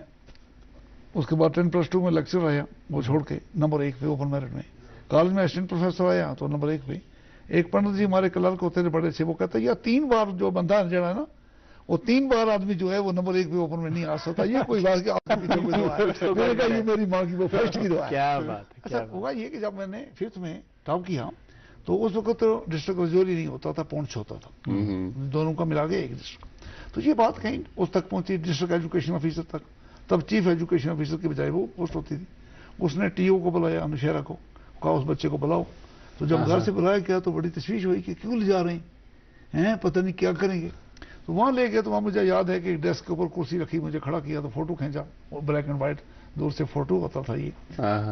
اس کے بعد 10+2 میں لیکچر آیا، وہ چھوڑ کے نمبر 1 پہ اوپن میرٹ میں۔ کالج میں اسسٹنٹ پروفیسر آیا تو نمبر 1 پہ۔ ایک پنڈت جی ہمارے کلرک ہوتے تھے بڑے سے، وہ کہتا ہے یا 3 بار جو بندہ جڑا ہے نا، وہ 3 بار آدمی جو ہے وہ نمبر 1 پہ اوپن میں نہیں آ سکتا۔ یہ کوئی بات کہ آپ کے پیچھے کوئی دعا ہے، میں نے کہا یہ میری ماں کی وہ فرسٹ کی دعا ہے۔ کیا بات ہے۔ اچھا ہوا یہ کہ جب میں نے 5th میں ٹاپ کیا تو اس وقت ڈسٹرکٹ رجوری نہیں ہوتا تھا، پونچھ ہوتا تھا، دونوں کا ملا کے ایک ڈسٹرکٹ۔ تو یہ بات کہیں اس تک پہنچی، ڈسٹرکٹ ایجوکیشن آفیسر تک۔ تب چیف ایجوکیشن آفیسر کی بجائے وہ پوسٹ ہوتی تھی۔ اس نے TO کو بلایا، نوشہرہ کو، کہا اس بچے کو بلاؤ۔ تو جب گھر سے بلایا گیا تو بڑی تشویش ہوئی کہ کیوں لے جا رہے ہیں، پتہ نہیں کیا کریں گے۔ تو وہاں لے گیا تو وہاں مجھے یاد ہے کہ ایک ڈیسک کے اوپر کرسی رکھی، مجھے کھڑا کیا تو فوٹو کھینچا، بلیک اینڈ وائٹ دور سے فوٹو ہوتا تھا یہ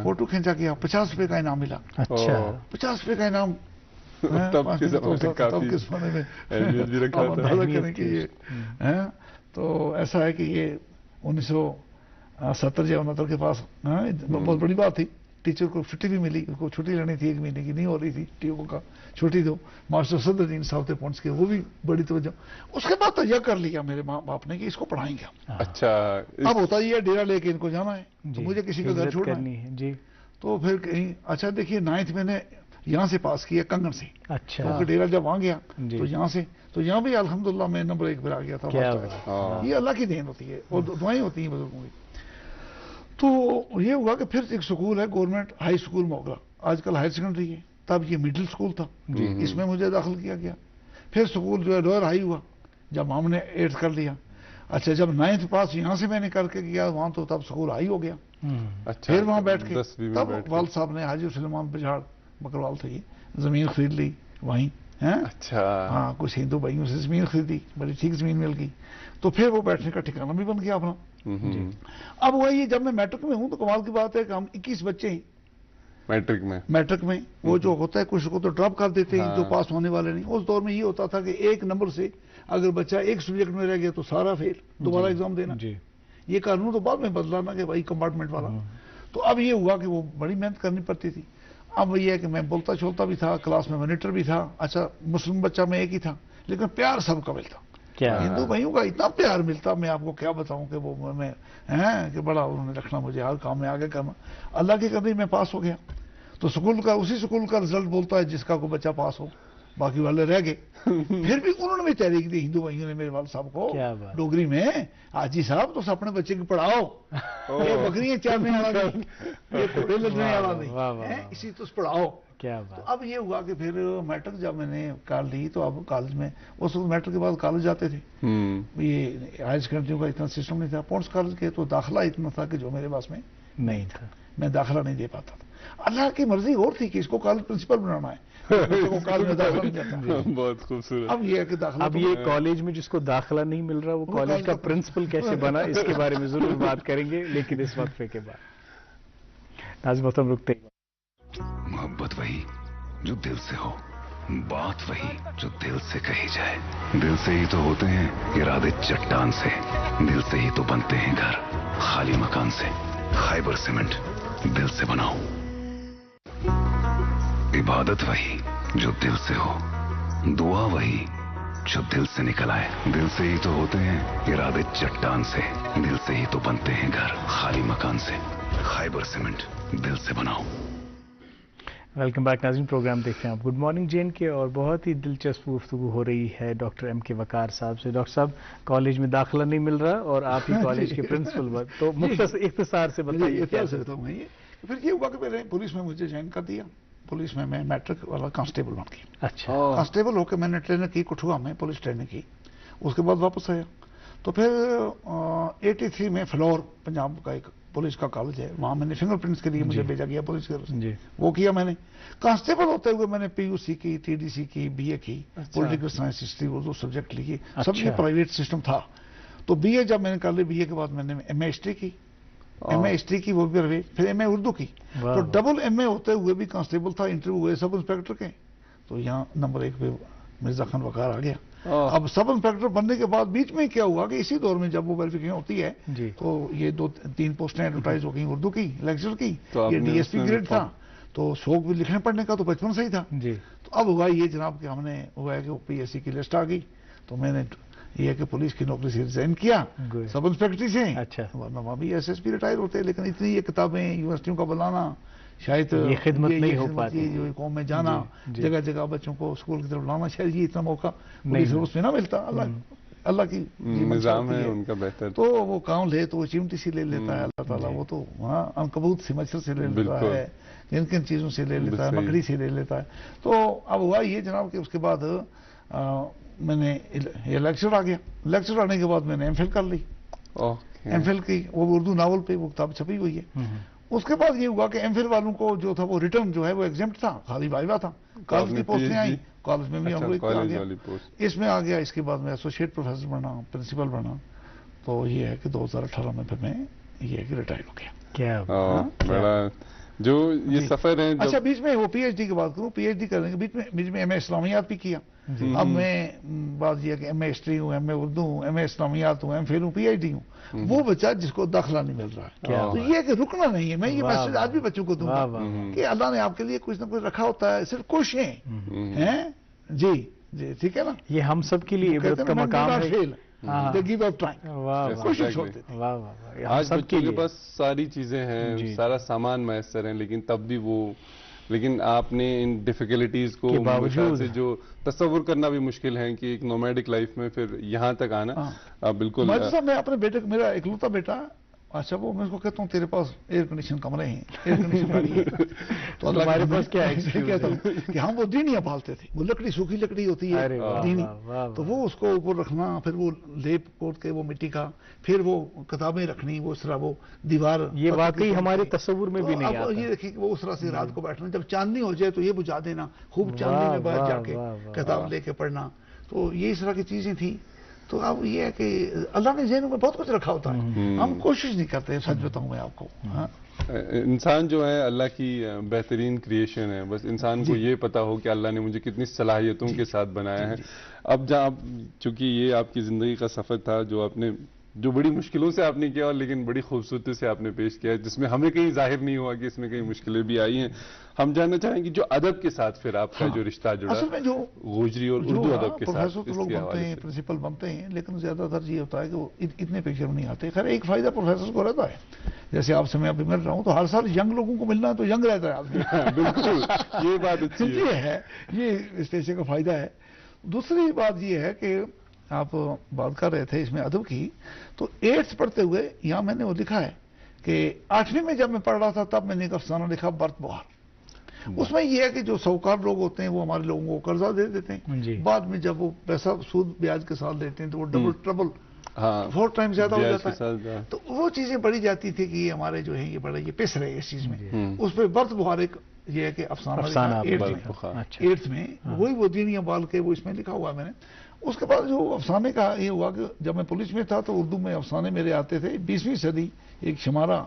فوٹو کھینچا کیا 50 روپے کا انعام ملا. اچھا 50 روپے کا انعام تب کے زمانے میں اندازہ کریں کہ یہ تو ایسا ہے کہ یہ 1970 یا 69 کے پاس بہت بڑی بات تھی. ٹیچر کو چھٹی بھی ملی, اس کو چھٹی لینی تھی 1 مہینے کی, نہیں ہو رہی تھی ٹیو کا چھٹی دو. ماسٹر صدر الدین صاحب تھے پونچھ کے, وہ بھی بڑی توجہ. اس کے بعد تجزیہ کر لیا میرے ماں باپ نے کہ اس کو پڑھائیں گے. اچھا اب ہوتا یہ ڈیرا لے کے ان کو جانا ہے, مجھے کسی کا گھر چھوڑنا ہے جی. تو پھر کہیں اچھا دیکھیے 9th میں نے یہاں سے پاس کیا کنگن سے. اچھا ڈیرا جب وہاں گیا تو یہاں سے تو یہاں بھی الحمدللہ میں نمبر 1 پر آ گیا تھا. یہ اللہ کی دین ہوتی ہے اور دعائیں ہوتی ہیں بزرگوں کی. تو یہ ہوا کہ پھر ایک سکول ہے گورنمنٹ ہائی سکول موگرا, آج کل ہائر سیکنڈری ہے, تب یہ مڈل سکول تھا, اس میں مجھے داخل کیا گیا. پھر سکول جو ہے لوئر ہائی ہوا جب ہم نے 8th کر لیا. اچھا جب 9th پاس یہاں سے میں نے کر کے کیا وہاں تو تب سکول ہائی ہو گیا. پھر وہاں بیٹھ کے تب والد صاحب نے حاجی سلیمان بجھاڑ بکروال تھے, یہ زمین خرید لی وہیں. اچھا ہاں کچھ ہندو بھائیوں سے زمین خریدی, بڑی ٹھیک زمین مل گئی. تو پھر وہ بیٹھنے کا ٹھکانہ بھی بن گیا اپنا. اب وہی جب میں میٹرک میں ہوں تو کمال کی بات ہے کہ ہم 21 بچے ہیں میٹرک میں. وہ جو ہوتا ہے کچھ کو تو ڈراپ کر دیتے ہیں جو پاس ہونے والے نہیں. اس دور میں یہ ہوتا تھا کہ 1 نمبر سے اگر بچہ 1 سبجیکٹ میں رہ گیا تو سارا فیل, دوبارہ ایگزام دینا. یہ قانون تو بعد میں بدلانا کہ بھائی کمپارٹمنٹ والا. تو اب یہ ہوا کہ وہ بڑی محنت کرنی پڑتی تھی. اب یہ ہے کہ میں بولتا چھولتا بھی تھا, کلاس میں مانیٹر بھی تھا. اچھا مسلم بچہ میں ایک ہی تھا, لیکن پیار سب کا ملتا. ہندو بھائیوں کا اتنا پیار ملتا, میں آپ کو کیا بتاؤں کہ وہ میں کہ بڑا انہوں نے رکھنا مجھے ہر کام میں آگے کرنا. اللہ کی قدر میں پاس ہو گیا. تو سکول کا اسی سکول کا رزلٹ بولتا ہے جس کا کوئی بچہ پاس ہو, باقی والے رہ گئے. پھر بھی انہوں نے بھی تحریک دی ہندو بھائیوں نے میرے والد صاحب کو ڈوگری میں, حاجی صاحب تو اپنے بچے کی پڑھاؤ, یہ بکریاں چارنے والا نہیں, یہ گھوڑے لگنے والا نہیں, اسی تو پڑھاؤ. تو اب یہ ہوا کہ پھر میٹرک جب میں نے کر لی تو اب کالج میں اس وقت میٹرک کے بعد کالج جاتے تھے. یہ ہائر سیکنڈریوں کا اتنا سسٹم نہیں تھا. پونس کالج کے تو داخلہ اتنا تھا کہ جو میرے پاس میں نہیں تھا, میں داخلہ نہیں دے پاتا تھا. اللہ کی مرضی اور تھی کہ اس کو کالج پرنسپل بنانا ہے, کالج میں داخلہ نہیں دیتا. بہت خوبصورت. اب یہ ہے کہ داخلہ, اب یہ کالج میں جس کو داخلہ نہیں مل رہا وہ کالج کا پرنسپل کیسے بنا, اس کے بارے میں ضرور بات کریں گے, لیکن اس وقفے کے بعد. ناظرین محترم رکتے ہیں. محبت وہی جو دل سے ہو, بات وہی جو دل سے کہی جائے. دل سے ہی تو ہوتے ہیں ارادے چٹان سے, دل سے ہی تو بنتے ہیں گھر خالی مکان سے. خیبر سیمنٹ دل سے بناؤ. عبادت وہی جو دل سے ہو, دعا وہی جو دل سے نکل آئے. دل سے ہی تو ہوتے ہیں ارادے چٹان سے, دل سے ہی تو بنتے ہیں گھر خالی مکان سے. خیبر سیمنٹ دل سے بناؤ. ویلکم بیک ناظرین, پروگرام دیکھ رہے ہیں آپ گڈ مارننگ جین کے, اور بہت ہی دلچسپ گفتگو ہو رہی ہے ڈاکٹر ایم کے وقار صاحب سے. ڈاکٹر صاحب کالج میں داخلہ نہیں مل رہا اور آپ ہی کالج کے پرنسپل, تو مختصر اختصار سے بتائیے. پھر یہ ہوا کہ میں نے پولیس میں مجھے جوائن کر دیا. پولیس میں میٹرک والا کانسٹیبل بن گیا. اچھا, کانسٹیبل ہو کے میں نے ٹریننگ کی کٹھوا میں, پولیس ٹریننگ کی. اس کے بعد واپس آیا تو پھر 83 میں فلور پنجاب کا ایک پولیس کا کالج ہے, وہاں میں نے فنگر پرنٹس کے لیے مجھے بھیجا گیا پولیس کے طرف سے. وہ کیا میں نے. کانسٹیبل ہوتے ہوئے میں نے PUC کی, TDC کی, BA کی, political science, history, Urdu subject لیے. سب یہ پرائیویٹ سسٹم تھا. تو BA جب میں نے کر لی, BA کے بعد میں نے MA ہسٹری کی. MA ہسٹری کی وہ بھی پرائیویٹ, پھر MA اردو کی. تو ڈبل MA ہوتے ہوئے بھی کانسٹیبل تھا. انٹرویو ہوئے سب انسپیکٹر کے, تو یہاں نمبر 1 پہ مرزا خان وقار آ گیا. اب سب انسپیکٹر بننے کے بعد بیچ میں کیا ہوا کہ اسی دور میں جب وہ ویریفیکیشن ہوتی ہے تو یہ 2-3 پوسٹیں ایڈورٹائز ہو گئی اردو کی, لیکچر کی. یہ DSP گریڈ تھا, تو شوق بھی لکھنے پڑھنے کا تو بچپن سے ہی تھا. تو اب ہوا یہ جناب کہ ہم نے ہوا ہے کہ PSC کی لسٹ آ گئی, تو میں نے یہ ہے کہ پولیس کی نوکری سے ریزائن کیا سب انسپیکٹری سے. ورنہ وہاں بھی SSP ریٹائر ہوتے ہیں, لیکن اتنی یہ کتابیں یونیورسٹیوں کا بلانا, شاید یہ خدمت نہیں ہو پاتی, جو قوم میں جانا, جگہ جگہ بچوں کو اسکول کی طرف لانا, شاید یہ اتنا موقع پولیس میں نہ ملتا. اللہ کی نظام ہے ان کا بہتر, تو وہ کام لے تو وہ چمٹی سے لے لیتا ہے اللہ تعالیٰ. وہ تو وہاں عنکبوت سے, مچھر سے لے لیتا ہے, کن چیزوں سے لے لیتا ہے, مکڑی سے لے لیتا ہے. تو اب ہوا یہ جناب کہ اس کے بعد میں نے یہ لیکچر آ گیا. لیکچر آنے کے بعد میں نے MPhil کر لی. MPhil کی وہ اردو ناول پہ وہ کتاب چھپی ہوئی ہے. اس کے بعد یہ ہوا کہ MPhil والوں کو جو تھا وہ ریٹرن جو ہے وہ ایگزمپٹ تھا, خالی وائوا تھا. کالج کی پوسٹیں آئیں, کالج میں بھی ہم لوگ آ گیا, اس میں آ گیا. اس کے بعد میں ایسوسیٹ پروفیسر بنا, پرنسپل بنا. تو یہ ہے کہ 2018 میں پھر میں یہ ہے کہ ریٹائر ہو گیا. کیا بڑا جو یہ سفر ہے. اچھا بیچ میں وہ پی ایچ ڈی کی بات کروں, پی ایچ ڈی کرنے کے بیچ میں ایم اے اسلامیات بھی کیا. اب میں بات یہ کہ ایم اے ہسٹری ہوں, ایم اے اردو ہوں, ایم اے اسلامیات ہوں, ایم فل ہوں, پی ایچ ڈی ہوں. وہ بچہ جس کو داخلہ نہیں مل رہا ہے, تو یہ کہ رکنا نہیں ہے. میں یہ میسج آج بھی بچوں کو دوں گا کہ اللہ نے آپ کے لیے کچھ نہ کچھ رکھا ہوتا ہے, صرف کوششیں ہیں. جی جی ٹھیک ہے نا, یہ ہم سب کے لیے عبرت کا مقام ہے. کوشش ہوتی تھی. آج بچوں کے پاس ساری چیزیں ہیں, سارا سامان میسر ہیں, لیکن تب بھی وہ, لیکن آپ نے ان ڈیفیکلٹیز کو باوجود جو تصور کرنا بھی مشکل ہے کہ ایک نومیڈک لائف میں پھر یہاں تک آنا بالکل. میں اپنے بیٹے کو, میرا اکلوتا بیٹا, اچھا وہ میں اس کو کہتا ہوں تیرے پاس ایئر کنڈیشن کمرے ہیں, ایئر کنڈیشن گاڑی ہے, تو ہمارے پاس کیا ہے کہتا ہوں کہ ہم وہ دینیاں پالتے تھے. وہ لکڑی سوکھی لکڑی ہوتی ہے دینی, تو وہ اس کو اوپر رکھنا, پھر وہ لیپ پوت کے وہ مٹی کا, پھر وہ کتابیں رکھنی, وہ اس طرح وہ دیوار. یہ واقعی ہمارے تصور میں بھی نہیں آتا. یہ دیکھیے کہ وہ اس طرح سے رات کو بیٹھنا, جب چاندنی ہو جائے تو یہ بجھا دینا, خوب چاندنی میں باہر جا کے کتاب لے کے پڑھنا. تو یہ اس طرح کی چیزیں تھیں. تو اب یہ ہے کہ اللہ نے ذہنوں میں بہت کچھ رکھا ہوتا ہے, ہم کوشش نہیں کرتے. سچ بتاؤں میں آپ کو, انسان جو ہے اللہ کی بہترین کریشن ہے. بس انسان کو یہ پتا ہو کہ اللہ نے مجھے کتنی صلاحیتوں کے ساتھ بنایا ہے. اب جہاں چونکہ یہ آپ کی زندگی کا سفر تھا جو بڑی مشکلوں سے آپ نے کیا, اور لیکن بڑی خوبصورتی سے آپ نے پیش کیا, جس میں ہمیں کہیں ظاہر نہیں ہوا کہ اس میں کہیں مشکلیں بھی آئی ہیں. ہم جاننا چاہیں گے جو ادب کے ساتھ پھر آپ کا جو رشتہ جڑا گوجری اور اردو ادب کے ساتھ, پروفیسر لوگ بنتے ہیں, پرنسپل بنتے ہیں, لیکن زیادہ تر یہ ہوتا ہے کہ وہ اتنے پیشر نہیں آتے. خیر ایک فائدہ پروفیسر کو رہتا ہے, جیسے آپ سے میں ابھی مل رہا ہوں تو ہر سال ینگ لوگوں کو ملنا ہے تو ینگ رہتا ہے آدمی. بالکل یہ بات اچھی ہے, یہ اس پیشے کا فائدہ ہے. دوسری بات یہ ہے کہ آپ بات کر رہے تھے اس میں ادب کی, تو 8th پڑھتے ہوئے یہاں میں نے وہ لکھا ہے کہ 8ویں میں جب میں پڑھ رہا تھا تب میں نے ایک افسانہ لکھا برت بہار. اس میں یہ ہے کہ جو سوکار لوگ ہوتے ہیں وہ ہمارے لوگوں کو قرضہ دے دیتے ہیں, بعد میں جب وہ پیسہ سود بیاج کے ساتھ لیتے ہیں تو وہ ڈبل ٹربل 4 ٹائم زیادہ ہو جاتا ہے. تو وہ چیزیں پڑھی جاتی تھی کہ یہ ہمارے جو ہیں یہ بڑا یہ پس رہے اس چیز میں. اس پہ برت بہار ایک یہ ہے کہ افسانہ 8th میں وہی وہ دینیاں بال کے وہ اس میں لکھا ہوا ہے میں نے. اس کے بعد جو افسانے کا یہ ہوا کہ جب میں پولیس میں تھا تو اردو میں افسانے میرے آتے تھے. 20ویں صدی ایک شمارہ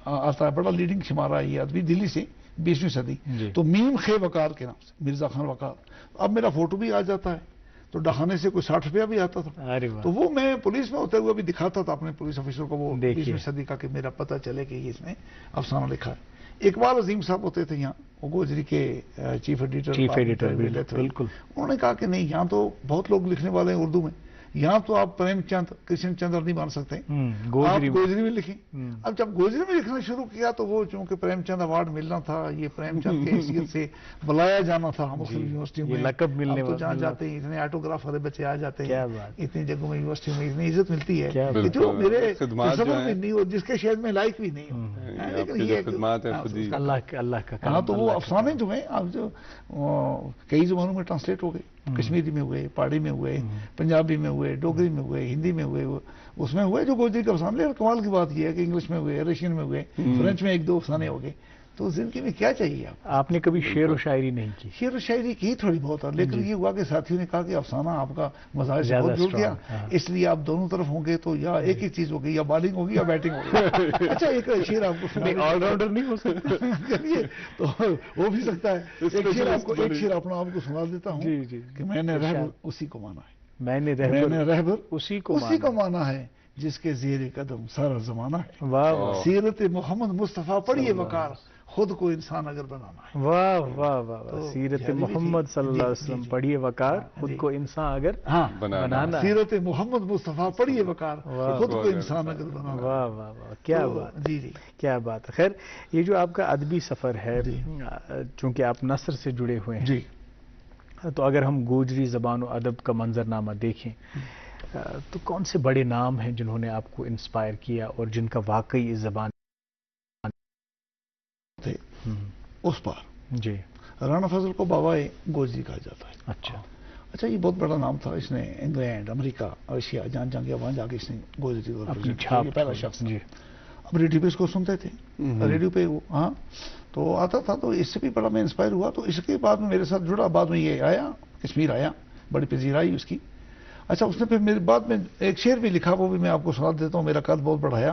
آتا ہے, بڑا لیڈنگ شمارہ ہے یہ آدمی دلی سے, 20ویں صدی, تو میم خے وقار کے نام سے, مرزا خان وقار. اب میرا فوٹو بھی آ جاتا ہے, تو ڈہانے سے کوئی 60 روپیہ بھی آتا تھا. تو وہ میں پولیس میں ہوتے ہوئے بھی دکھاتا تھا اپنے پولیس آفیسر کو, وہ 20ویں صدی کا, کہ میرا پتہ چلے کہ یہ اس میں افسانہ لکھا ہے. اقبال عظیم صاحب ہوتے تھے یہاں, وہ گوجری کے چیف ایڈیٹر. بالکل. انہوں نے کہا کہ نہیں یہاں تو بہت لوگ لکھنے والے ہیں اردو میں, یہاں تو آپ پریم چند کرشن چندر نہیں بن سکتے, آپ گوجری میں لکھیں. اب جب گوجری میں لکھنا شروع کیا تو وہ چونکہ پریم چند ایوارڈ ملنا تھا, یہ پریم چند کی حیثیت سے بلایا جانا تھا مختلف یونیورسٹیوں میں, لقب ملنے تو جہاں جاتے ہیں اتنے آٹوگراف والے بچے آ جاتے ہیں, اتنی جگہوں میں یونیورسٹیوں میں اتنی عزت ملتی ہے کہ جو میرے تصور میں نہیں ہو, جس کے شہر میں لائق بھی نہیں ہو, لیکن یہ اللہ کا. ہاں تو وہ افسانے جو ہیں اب جو کئی زبانوں میں ٹرانسلیٹ ہو گئے, کشمیری میں ہوئے, پہاڑی میں ہوئے, پنجابی میں ہوئے, ڈوگری میں ہوئے, ہندی میں ہوئے, اس میں ہوئے جو گوجری کے افسانے. لیکن کمال کی بات یہ ہے کہ انگلش میں ہوئے, رشین میں ہوئے, فرینچ میں 1-2 افسانے ہو گئے. تو زندگی میں کیا چاہیے آپ نے کبھی شعر و شاعری نہیں کی؟ شعر و شاعری کی تھوڑی بہت, لیکن یہ ہوا کہ ساتھیوں نے کہا کہ افسانہ آپ کا مزاج سے بہت جڑ گیا, اس لیے آپ دونوں طرف ہوں گے تو یا ایک ہی چیز ہوگی, یا بالنگ ہوگی یا بیٹنگ ہوگی. اچھا ایک شعر آپ کو سنا, آل راؤنڈر نہیں ہو سکتا تو ہو بھی سکتا ہے. ایک شعر اپنا آپ کو سنا دیتا ہوں کہ میں نے رہبر اسی کو مانا ہے, میں نے رہبر اسی کو مانا ہے, جس کے زیر قدم سارا زمانہ ہے. سیرت محمد مصطفیٰ پڑھیے وقار, خود کو انسان اگر بنانا ہے. واہ واہ واہ, سیرت محمد صلی اللہ علیہ وسلم پڑھیے وقار, خود کو انسان اگر بنانا. سیرت محمد مصطفیٰ پڑھیے وقار, خود کو انسان اگر بنانا. واہ واہ واہ, کیا بات, کیا بات. خیر یہ جو آپ کا ادبی سفر ہے, چونکہ آپ نثر سے جڑے ہوئے ہیں, تو اگر ہم گوجری زبان و ادب کا منظرنامہ دیکھیں تو کون سے بڑے نام ہیں جنہوں نے آپ کو انسپائر کیا اور جن کا واقعی اس زبان تھے؟ اس پار رانا فضل کو بابائے گوجری کہا جاتا ہے. اچھا یہ بہت بڑا نام تھا, اس نے انگلینڈ, امریکہ, ایشیا جہاں گیا وہاں جا کے اس نے گوجری پہلا شخص. اب ریڈیو پہ اس کو سنتے تھے, ریڈیو پہ ہاں تو آتا تھا, تو اس سے بھی بڑا میں انسپائر ہوا. تو اس کے بعد میں میرے ساتھ جڑا, بعد میں یہ آیا کشمیر آیا, بڑی پذیرائی اس کی. اچھا اس نے پھر میرے بعد میں ایک شعر بھی لکھا, وہ بھی میں آپ کو سنا دیتا ہوں. میرا قد بہت بڑھایا,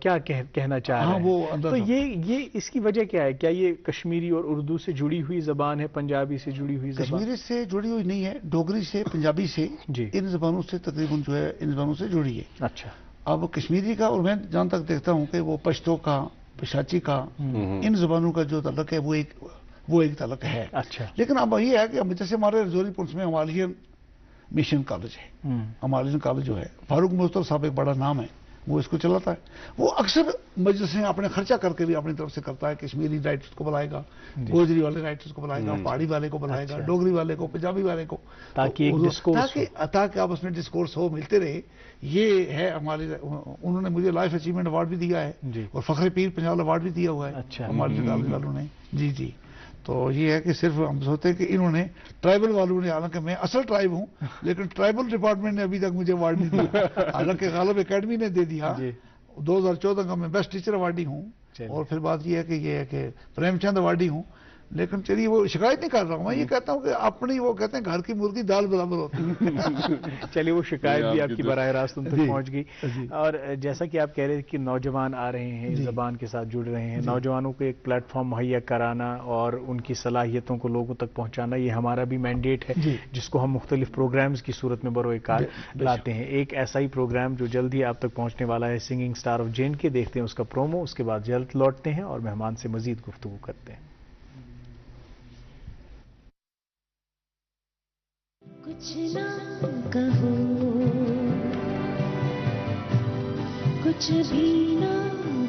کیا کہنا چاہ رہے ہیں. تو یہ اس کی وجہ کیا ہے؟ کیا یہ کشمیری اور اردو سے جڑی ہوئی زبان ہے، پنجابی سے جڑی ہوئی زبان؟ کشمیری سے جڑی ہوئی نہیں ہے، ڈوگری سے، پنجابی سے، ان زبانوں سے تقریباً جو ہے ان زبانوں سے جڑی ہے. اچھا. اب کشمیری کا، اور میں جہاں تک دیکھتا ہوں کہ وہ پشتو کا، پشاچی کا، ان زبانوں کا جو تعلق ہے وہ ایک تعلق ہے. اچھا. لیکن اب یہ ہے کہ جیسے ہمارے رجوری پولیس میں ہمالیین مشن کالج ہے، ہمالیین کالج جو ہے، فاروق مستر صاحب ایک بڑا نام ہے، وہ اس کو چلاتا ہے. وہ اکثر مجلسیں اپنے خرچہ کر کے بھی اپنی طرف سے کرتا ہے. کشمیری رائٹرز کو بلائے گا، گوجری والے رائٹرز کو بلائے گا، پہاڑی والے کو بلائے گا، ڈوگری والے کو، پنجابی والے کو، تاکہ آپس میں ڈسکورس ہو، ملتے رہے. یہ ہے ہمارے، انہوں نے مجھے لائف اچیومنٹ ایوارڈ بھی دیا ہے اور فخر پیر پنجاب ایوارڈ بھی دیا ہوا ہے ہمارے کالج والوں نے. جی جی. تو یہ ہے کہ صرف ہم سوچتے ہیں کہ انہوں نے ٹرائبل والوں نے، حالانکہ میں اصل ٹرائب ہوں لیکن ٹرائبل ڈپارٹمنٹ نے ابھی تک مجھے ایوارڈ نہیں دیا. حالانکہ غالب اکیڈمی نے دے دیا. 2014 کا میں بیسٹ ٹیچر ایوارڈی ہوں. اور پھر بات یہ ہے کہ پریم چند ایوارڈی ہوں. لیکن چلیے وہ شکایت نہیں کر رہا ہوں، میں یہ کہتا ہوں کہ اپنی، وہ کہتے ہیں گھر کی مرغی دال برابر ہوتی ہے. چلیے وہ شکایت بھی آپ کی براہ راست ان تک پہنچ گئی. اور جیسا کہ آپ کہہ رہے تھے کہ نوجوان آ رہے ہیں، اس زبان کے ساتھ جڑ رہے ہیں، نوجوانوں کو ایک پلیٹ فارم مہیا کرانا اور ان کی صلاحیتوں کو لوگوں تک پہنچانا، یہ ہمارا بھی مینڈیٹ ہے جس کو ہم مختلف پروگرامز کی صورت میں بروئے کار لاتے ہیں. ایک ایسا ہی پروگرام جو جلد ہی آپ تک پہنچنے والا ہے، سنگنگ اسٹار آف JNK، دیکھتے ہیں اس کا پرومو، اس کے بعد جلد لوٹتے ہیں اور مہمان سے مزید گفتگو کرتے ہیں. کچھ نہ کہو، کچھ بھی نہ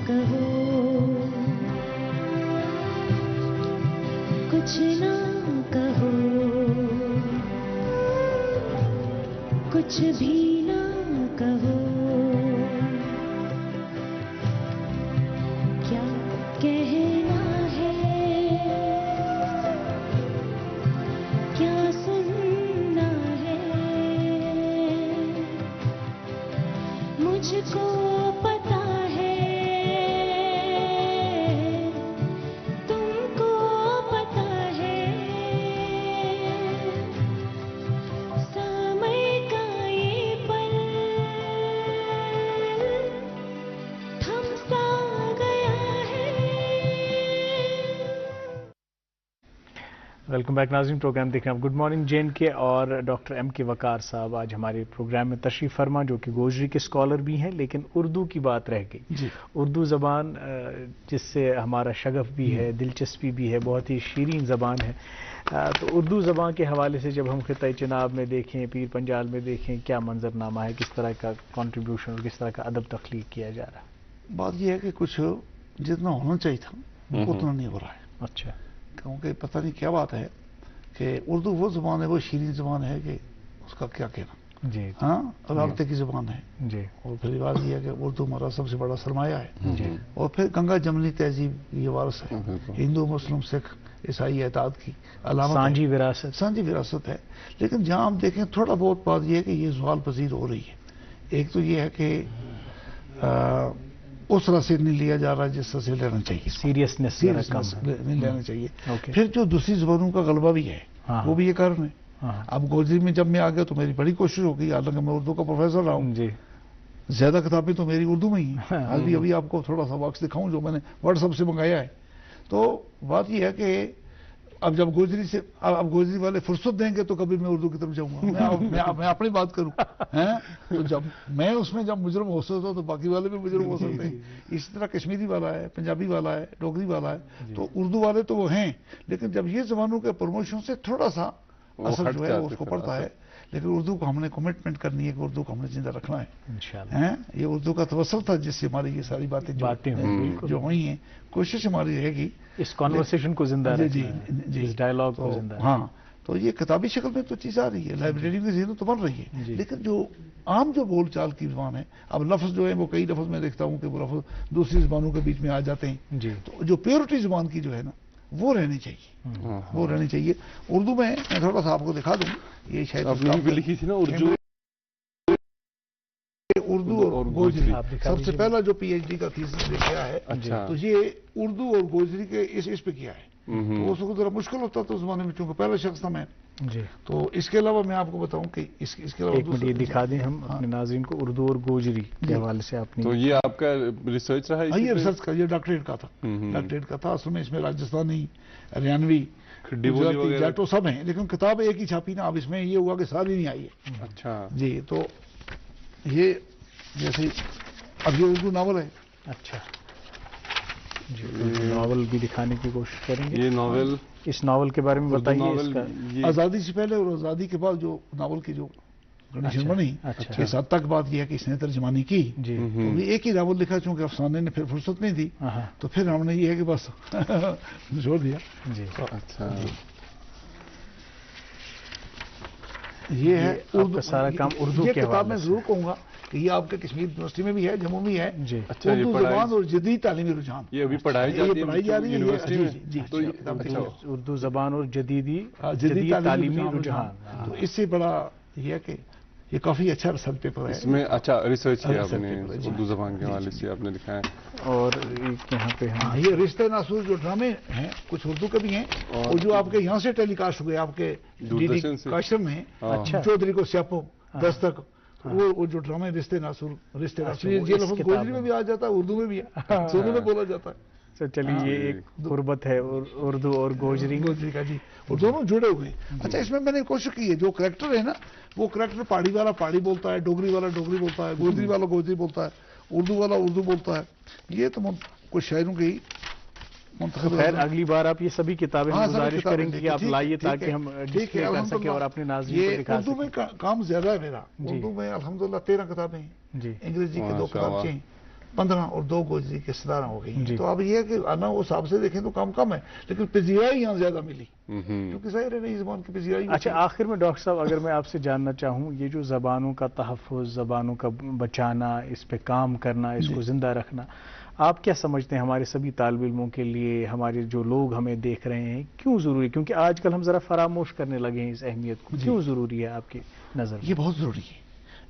کہو، کچھ نہ کہو، کچھ بھی نہ کہو. کیا کہنا ہے، کیا سننا ہے، مجھ کو پتا ہے، تم کو پتا ہے. سامے کا یہ پل تھم سا گیا ہے. ویلکم بیک ناظرین، پروگرام دیکھ رہے ہیں گڈ مارننگ JNK، اور ڈاکٹر MK وقار صاحب آج ہمارے پروگرام میں تشریف فرما، جو کہ گوجری کے اسکالر بھی ہیں. لیکن اردو کی بات رہ گئی. اردو زبان جس سے ہمارا شغف بھی ہے، دلچسپی بھی ہے، بہت ہی شیرین زبان ہے. تو اردو زبان کے حوالے سے جب ہم خطۂ چناب میں دیکھیں، پیر پنجال میں دیکھیں، کیا منظرنامہ ہے، کس طرح کا کنٹریبیوشن اور کس طرح کا ادب تخلیق کیا جا رہا ہے؟ بات یہ ہے کہ کچھ جتنا ہونا چاہیے تھا اتنا نہیں ہو رہا ہے. اچھا. کیونکہ پتہ نہیں کیا بات ہے کہ اردو وہ زبان ہے، وہ شیرین زبان ہے کہ اس کا کیا کہنا. جی. ہاں، رابطے کی زبان ہے. جی. اور پھر بات یہ ہے کہ اردو ہمارا سب سے بڑا سرمایہ ہے. جی. اور پھر گنگا جمنی تہذیب یہ وارث ہے، ہندو مسلم سکھ عیسائی اعتقاد کی علامت، سانجھی وراثت ہے. لیکن جہاں ہم دیکھیں تھوڑا بہت بات یہ ہے کہ یہ زوال پذیر ہو رہی ہے. ایک تو یہ ہے کہ اس طرح سے نہیں لیا جا رہا جس طرح سے لینا چاہیے، سیریسنس نہیں لینا چاہیے. پھر جو دوسری زبانوں کا غلبہ بھی ہے وہ بھی یہ کارن ہے. اب گوجری میں جب میں آ گیا تو میری بڑی کوشش ہوگی، حالانکہ میں اردو کا پروفیسر رہا ہوں، زیادہ کتابیں تو میری اردو میں ہی ہیں. ابھی آپ کو تھوڑا سا باکس دکھاؤں جو میں نے واٹس ایپ سے منگایا ہے. تو بات یہ ہے کہ اب جب گوجری والے فرصت دیں گے تو کبھی میں اردو کی طرف جاؤں گا. میں اپنی بات کروں تو جب میں اس میں جب مجرم ہو سکتا ہوں تو باقی والے بھی مجرم ہو سکتے ہیں. اسی طرح کشمیری والا ہے، پنجابی والا ہے، ڈوگری والا ہے. تو اردو والے تو وہ ہیں، لیکن جب یہ زبانوں کے پروموشن سے تھوڑا سا اثر جو ہے اس کو پڑتا ہے. لیکن اردو کو ہم نے کمٹمنٹ کرنی ہے کہ اردو کو ہم نے زندہ رکھنا ہے. یہ اردو کا توسل تھا جس سے ہماری یہ ساری باتیں جو ہوئی ہیں. کوشش ہماری رہے گی اس کانورسیشن کو زندہ رکھنا، اس ڈائیلاگ کو زندہ. ہاں، تو یہ کتابی شکل میں تو چیز آ رہی ہے، لائبریری میں ذہن تو بن رہی ہے. لیکن جو عام جو بول چال کی زبان ہے، اب لفظ جو ہے وہ کئی لفظ میں دیکھتا ہوں کہ وہ لفظ دوسری زبانوں کے بیچ میں آ جاتے ہیں. تو جو پیورٹی زبان کی جو ہے نا وہ رہنی چاہیے، وہ رہنی چاہیے. اردو میں تھوڑا سا آپ کو دکھا دوں، یہ شاید لکھی تھی نا اردو اور گوجری. سب سے پہلا جو PhD کا تھیسس کیا ہے تو یہ اردو اور گوجری کے اس پہ کیا ہے. تو اس کو ذرا مشکل ہوتا تو اس زمانے میں، چونکہ پہلا شخص تھا میں جی. تو اس کے علاوہ میں آپ کو بتاؤں کہ اس کے علاوہ ایک منٹ یہ دکھا دیں ہم اپنے ناظرین کو اردو اور گوجری کے حوالے سے آپ نے. تو یہ آپ کا ریسرچ رہا ہے؟ یہ ریسرچ کا، یہ ڈاکٹریٹ کا تھا. ڈاکٹریٹ کا تھا اصل میں. اس میں راجستھانی، ہریانوی، جاٹو سب ہیں، لیکن کتاب ایک ہی چھاپی نا. اب اس میں یہ ہوا کہ ساری نہیں آئی ہے. اچھا جی. تو یہ جیسے اب یہ اردو ناول ہے. اچھا جی. ناول بھی دکھانے کی کوشش کریں گے. یہ ناول، اس ناول کے بارے میں بتائیے. آزادی سے پہلے اور آزادی کے بعد جو ناول کی جو کنڈیشن بنی، اس حد تک بات یہ ہے کہ اس نے ترجمانی کی. جی. تو ایک ہی ناول لکھا، چونکہ افسانے نے پھر فرصت نہیں دی تو پھر ہم نے یہ ہے کہ بس چھوڑ دیا. جی. اچھا. یہ ہے اردو، سارا کام اردو کے کتاب میں ضرور کہوں گا کہ یہ آپ کے کشمیر یونیورسٹی میں بھی ہے، جموں میں ہے. جی. اردو زبان اور جدید تعلیمی رجحان یہ ابھی پڑھائی جا رہی ہے یونیورسٹی میں. جی. اردو زبان اور جدید تعلیمی رجحان. تو اس سے بڑا یہ ہے کہ یہ کافی اچھا ریسرچ پیپر ہے. اس میں اچھا ریسرچ کیا آپ نے اردو زبان کے حوالے سے آپ نے لکھا ہے. اور یہاں پہ یہ رشتے ناسور جو ڈرامے ہیں کچھ اردو کے بھی ہیں، اور جو آپ کے یہاں سے ٹیلی کاسٹ ہوئے آپ کے کاشر میں، چودھری کو سیاپو دستک، وہ جو ڈرامے رشتے ناسور یہ لفظ گوجری میں بھی آ جاتا ہے، اردو میں بھی ہے، دونوں میں بولا جاتا ہے. چلیے یہ ایک قربت ہے اردو اور گوجری کا. جی. اور دونوں جڑے ہوئے. اچھا اس میں نے کوشش کی ہے جو کریکٹر ہے نا، وہ کریکٹر پہاڑی والا پہاڑی بولتا ہے، ڈوگری والا ڈوگری بولتا ہے، گوجری والا گوجری بولتا ہے، اردو والا اردو بولتا ہے. یہ تو کچھ شاعروں کی منتخب. خیر اگلی بار آپ یہ سبھی کتابیں گزارش کریں گے کہ آپ لائیے تاکہ ہم ڈسپلے کر سکیں اور اپنے ناظرین کو دکھا سکیں. اردو میں کام زیادہ ہے میرا. اردو میں الحمدللہ 13 کتابیں ہیں. جی. انگریزی کے 2 کتابیں ہیں، 15 اور 2 گوجری کے 17 ہو گئی ہیں. تو اب یہ ہے کہ آنا اس حساب سے دیکھیں تو کام کم ہے، لیکن پذیرائی یہاں زیادہ ملی کیونکہ ظاہر ہے نئی زبان کی پذیرائی. اچھا آخر میں ڈاکٹر صاحب اگر میں آپ سے جاننا چاہوں، یہ جو زبانوں کا تحفظ، زبانوں کا بچانا، اس پہ کام کرنا، اس کو زندہ رکھنا، آپ کیا سمجھتے ہیں ہمارے سبھی طالب علموں کے لیے، ہمارے جو لوگ ہمیں دیکھ رہے ہیں، کیوں ضروری ہے؟ کیونکہ آج کل ہم ذرا فراموش کرنے لگے ہیں اس اہمیت کو. کیوں ضروری ہے آپ کی نظر میں؟ یہ بہت ضروری ہے.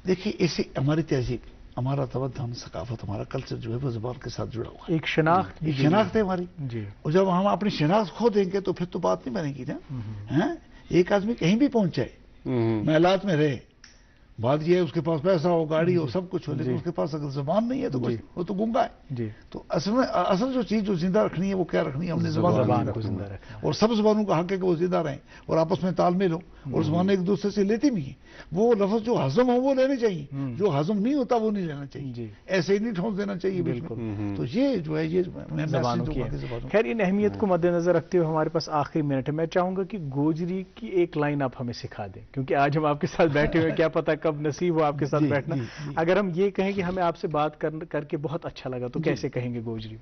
دیکھیے اسے ہماری تہذیب، ہمارا تمدن، ثقافت، ہمارا کلچر جو ہے وہ زبان کے ساتھ جڑا ہوا ہے. ایک شناخت ہے ہماری. جی. اور جب ہم اپنی شناخت کھو دیں گے تو پھر تو بات نہیں بنے گی نا. ایک آدمی کہیں بھی پہنچ جائے، محلات میں رہے، بات یہ ہے اس کے پاس پیسہ ہو، گاڑی ہو، سب کچھ ہو، لیکن اس کے پاس اگر زبان نہیں ہے تو وہ تو گنگا ہے. تو اصل جو چیز جو زندہ رکھنی ہے وہ کیا رکھنی ہے؟ ہم نے زبان کو زندہ رکھنا. اور سب زبانوں کا حق ہے کہ وہ زندہ رہیں اور آپس میں تال میل ہو، اور زبانیں ایک دوسرے سے لیتی بھی ہیں. وہ لفظ جو ہضم ہو وہ لینے چاہیے، جو ہضم نہیں ہوتا وہ نہیں لینا چاہیے. ایسے ہی نہیں ٹھونس دینا چاہیے. بالکل. تو یہ جو ہے یہ زبانوں کی. خیر ان اہمیت کو مد نظر رکھتے ہوئے ہمارے پاس آخری منٹ ہے. میں چاہوں گا کہ گوجری کی ایک لائن آپ ہمیں سکھا دیں، کیونکہ آج ہم آپ کے ساتھ بیٹھے ہوئے، کیا پتہ کب نصیب ہو آپ کے ساتھ بیٹھنا. اگر ہم یہ کہیں کہ ہمیں آپ سے بات کر کے بہت اچھا لگا تو کیسے کہیں گے گوجری؟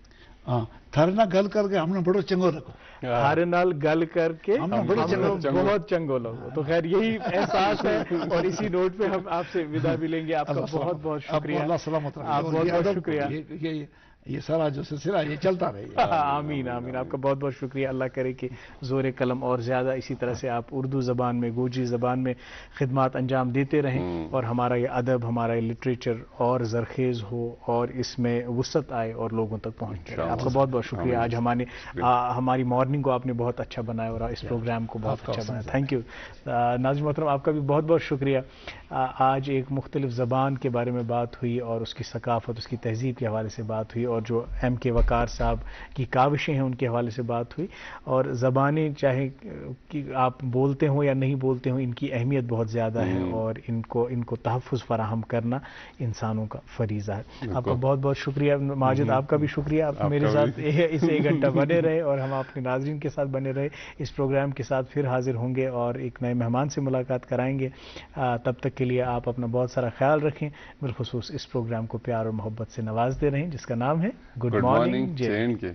تھارے نال گل کر کے ہم نے بڑو چنگو لگو. تھارے نال گل کر کے بہت چنگو لگو. تو خیر یہی احساس ہے اور اسی نوٹ پہ ہم آپ سے ودا بھی لیں گے. آپ کا بہت بہت شکریہ. اللہ سلامت رکھے. آپ بہت بہت شکریہ. یہ سارا جو سلسلہ یہ چلتا رہے. آمین آمین. آپ کا بہت بہت شکریہ. اللہ کرے کہ زور قلم اور زیادہ اسی طرح سے آپ اردو زبان میں، گوجری زبان میں خدمات انجام دیتے رہیں اور ہمارا یہ ادب، ہمارا یہ لٹریچر اور زرخیز ہو اور اس میں وسعت آئے اور لوگوں تک پہنچ جائے. آپ کا بہت بہت شکریہ. آج ہماری مارننگ کو آپ نے بہت اچھا بنایا اور اس پروگرام کو بہت اچھا بنایا. Thank you. ناظرین محترم آپ کا بھی بہت بہت شکریہ. آج ایک مختلف زبان کے بارے میں بات ہوئی اور اس کی ثقافت، اس کی تہذیب کے حوالے سے بات ہوئی، اور جو ایم کے وقار صاحب کی کاوشیں ہیں ان کے حوالے سے بات ہوئی. اور زبانیں چاہے کہ آپ بولتے ہوں یا نہیں بولتے ہوں، ان کی اہمیت بہت زیادہ ہے اور ان کو تحفظ فراہم کرنا انسانوں کا فریضہ ہے. آپ کا بہت بہت شکریہ. ماجد آپ کا بھی شکریہ. آپ میرے ساتھ اس 1 گھنٹہ بنے رہے اور ہم اپنے ناظرین کے ساتھ بنے رہے. اس پروگرام کے ساتھ پھر حاضر ہوں گے اور ایک نئے مہمان سے ملاقات کرائیں گے. تب تک کے لیے آپ اپنا بہت سارا خیال رکھیں. بالخصوص اس پروگرام کو پیار اور محبت سے نوازتے رہیں جس کا نام ہے گڈ مارننگ جے اینڈ کے.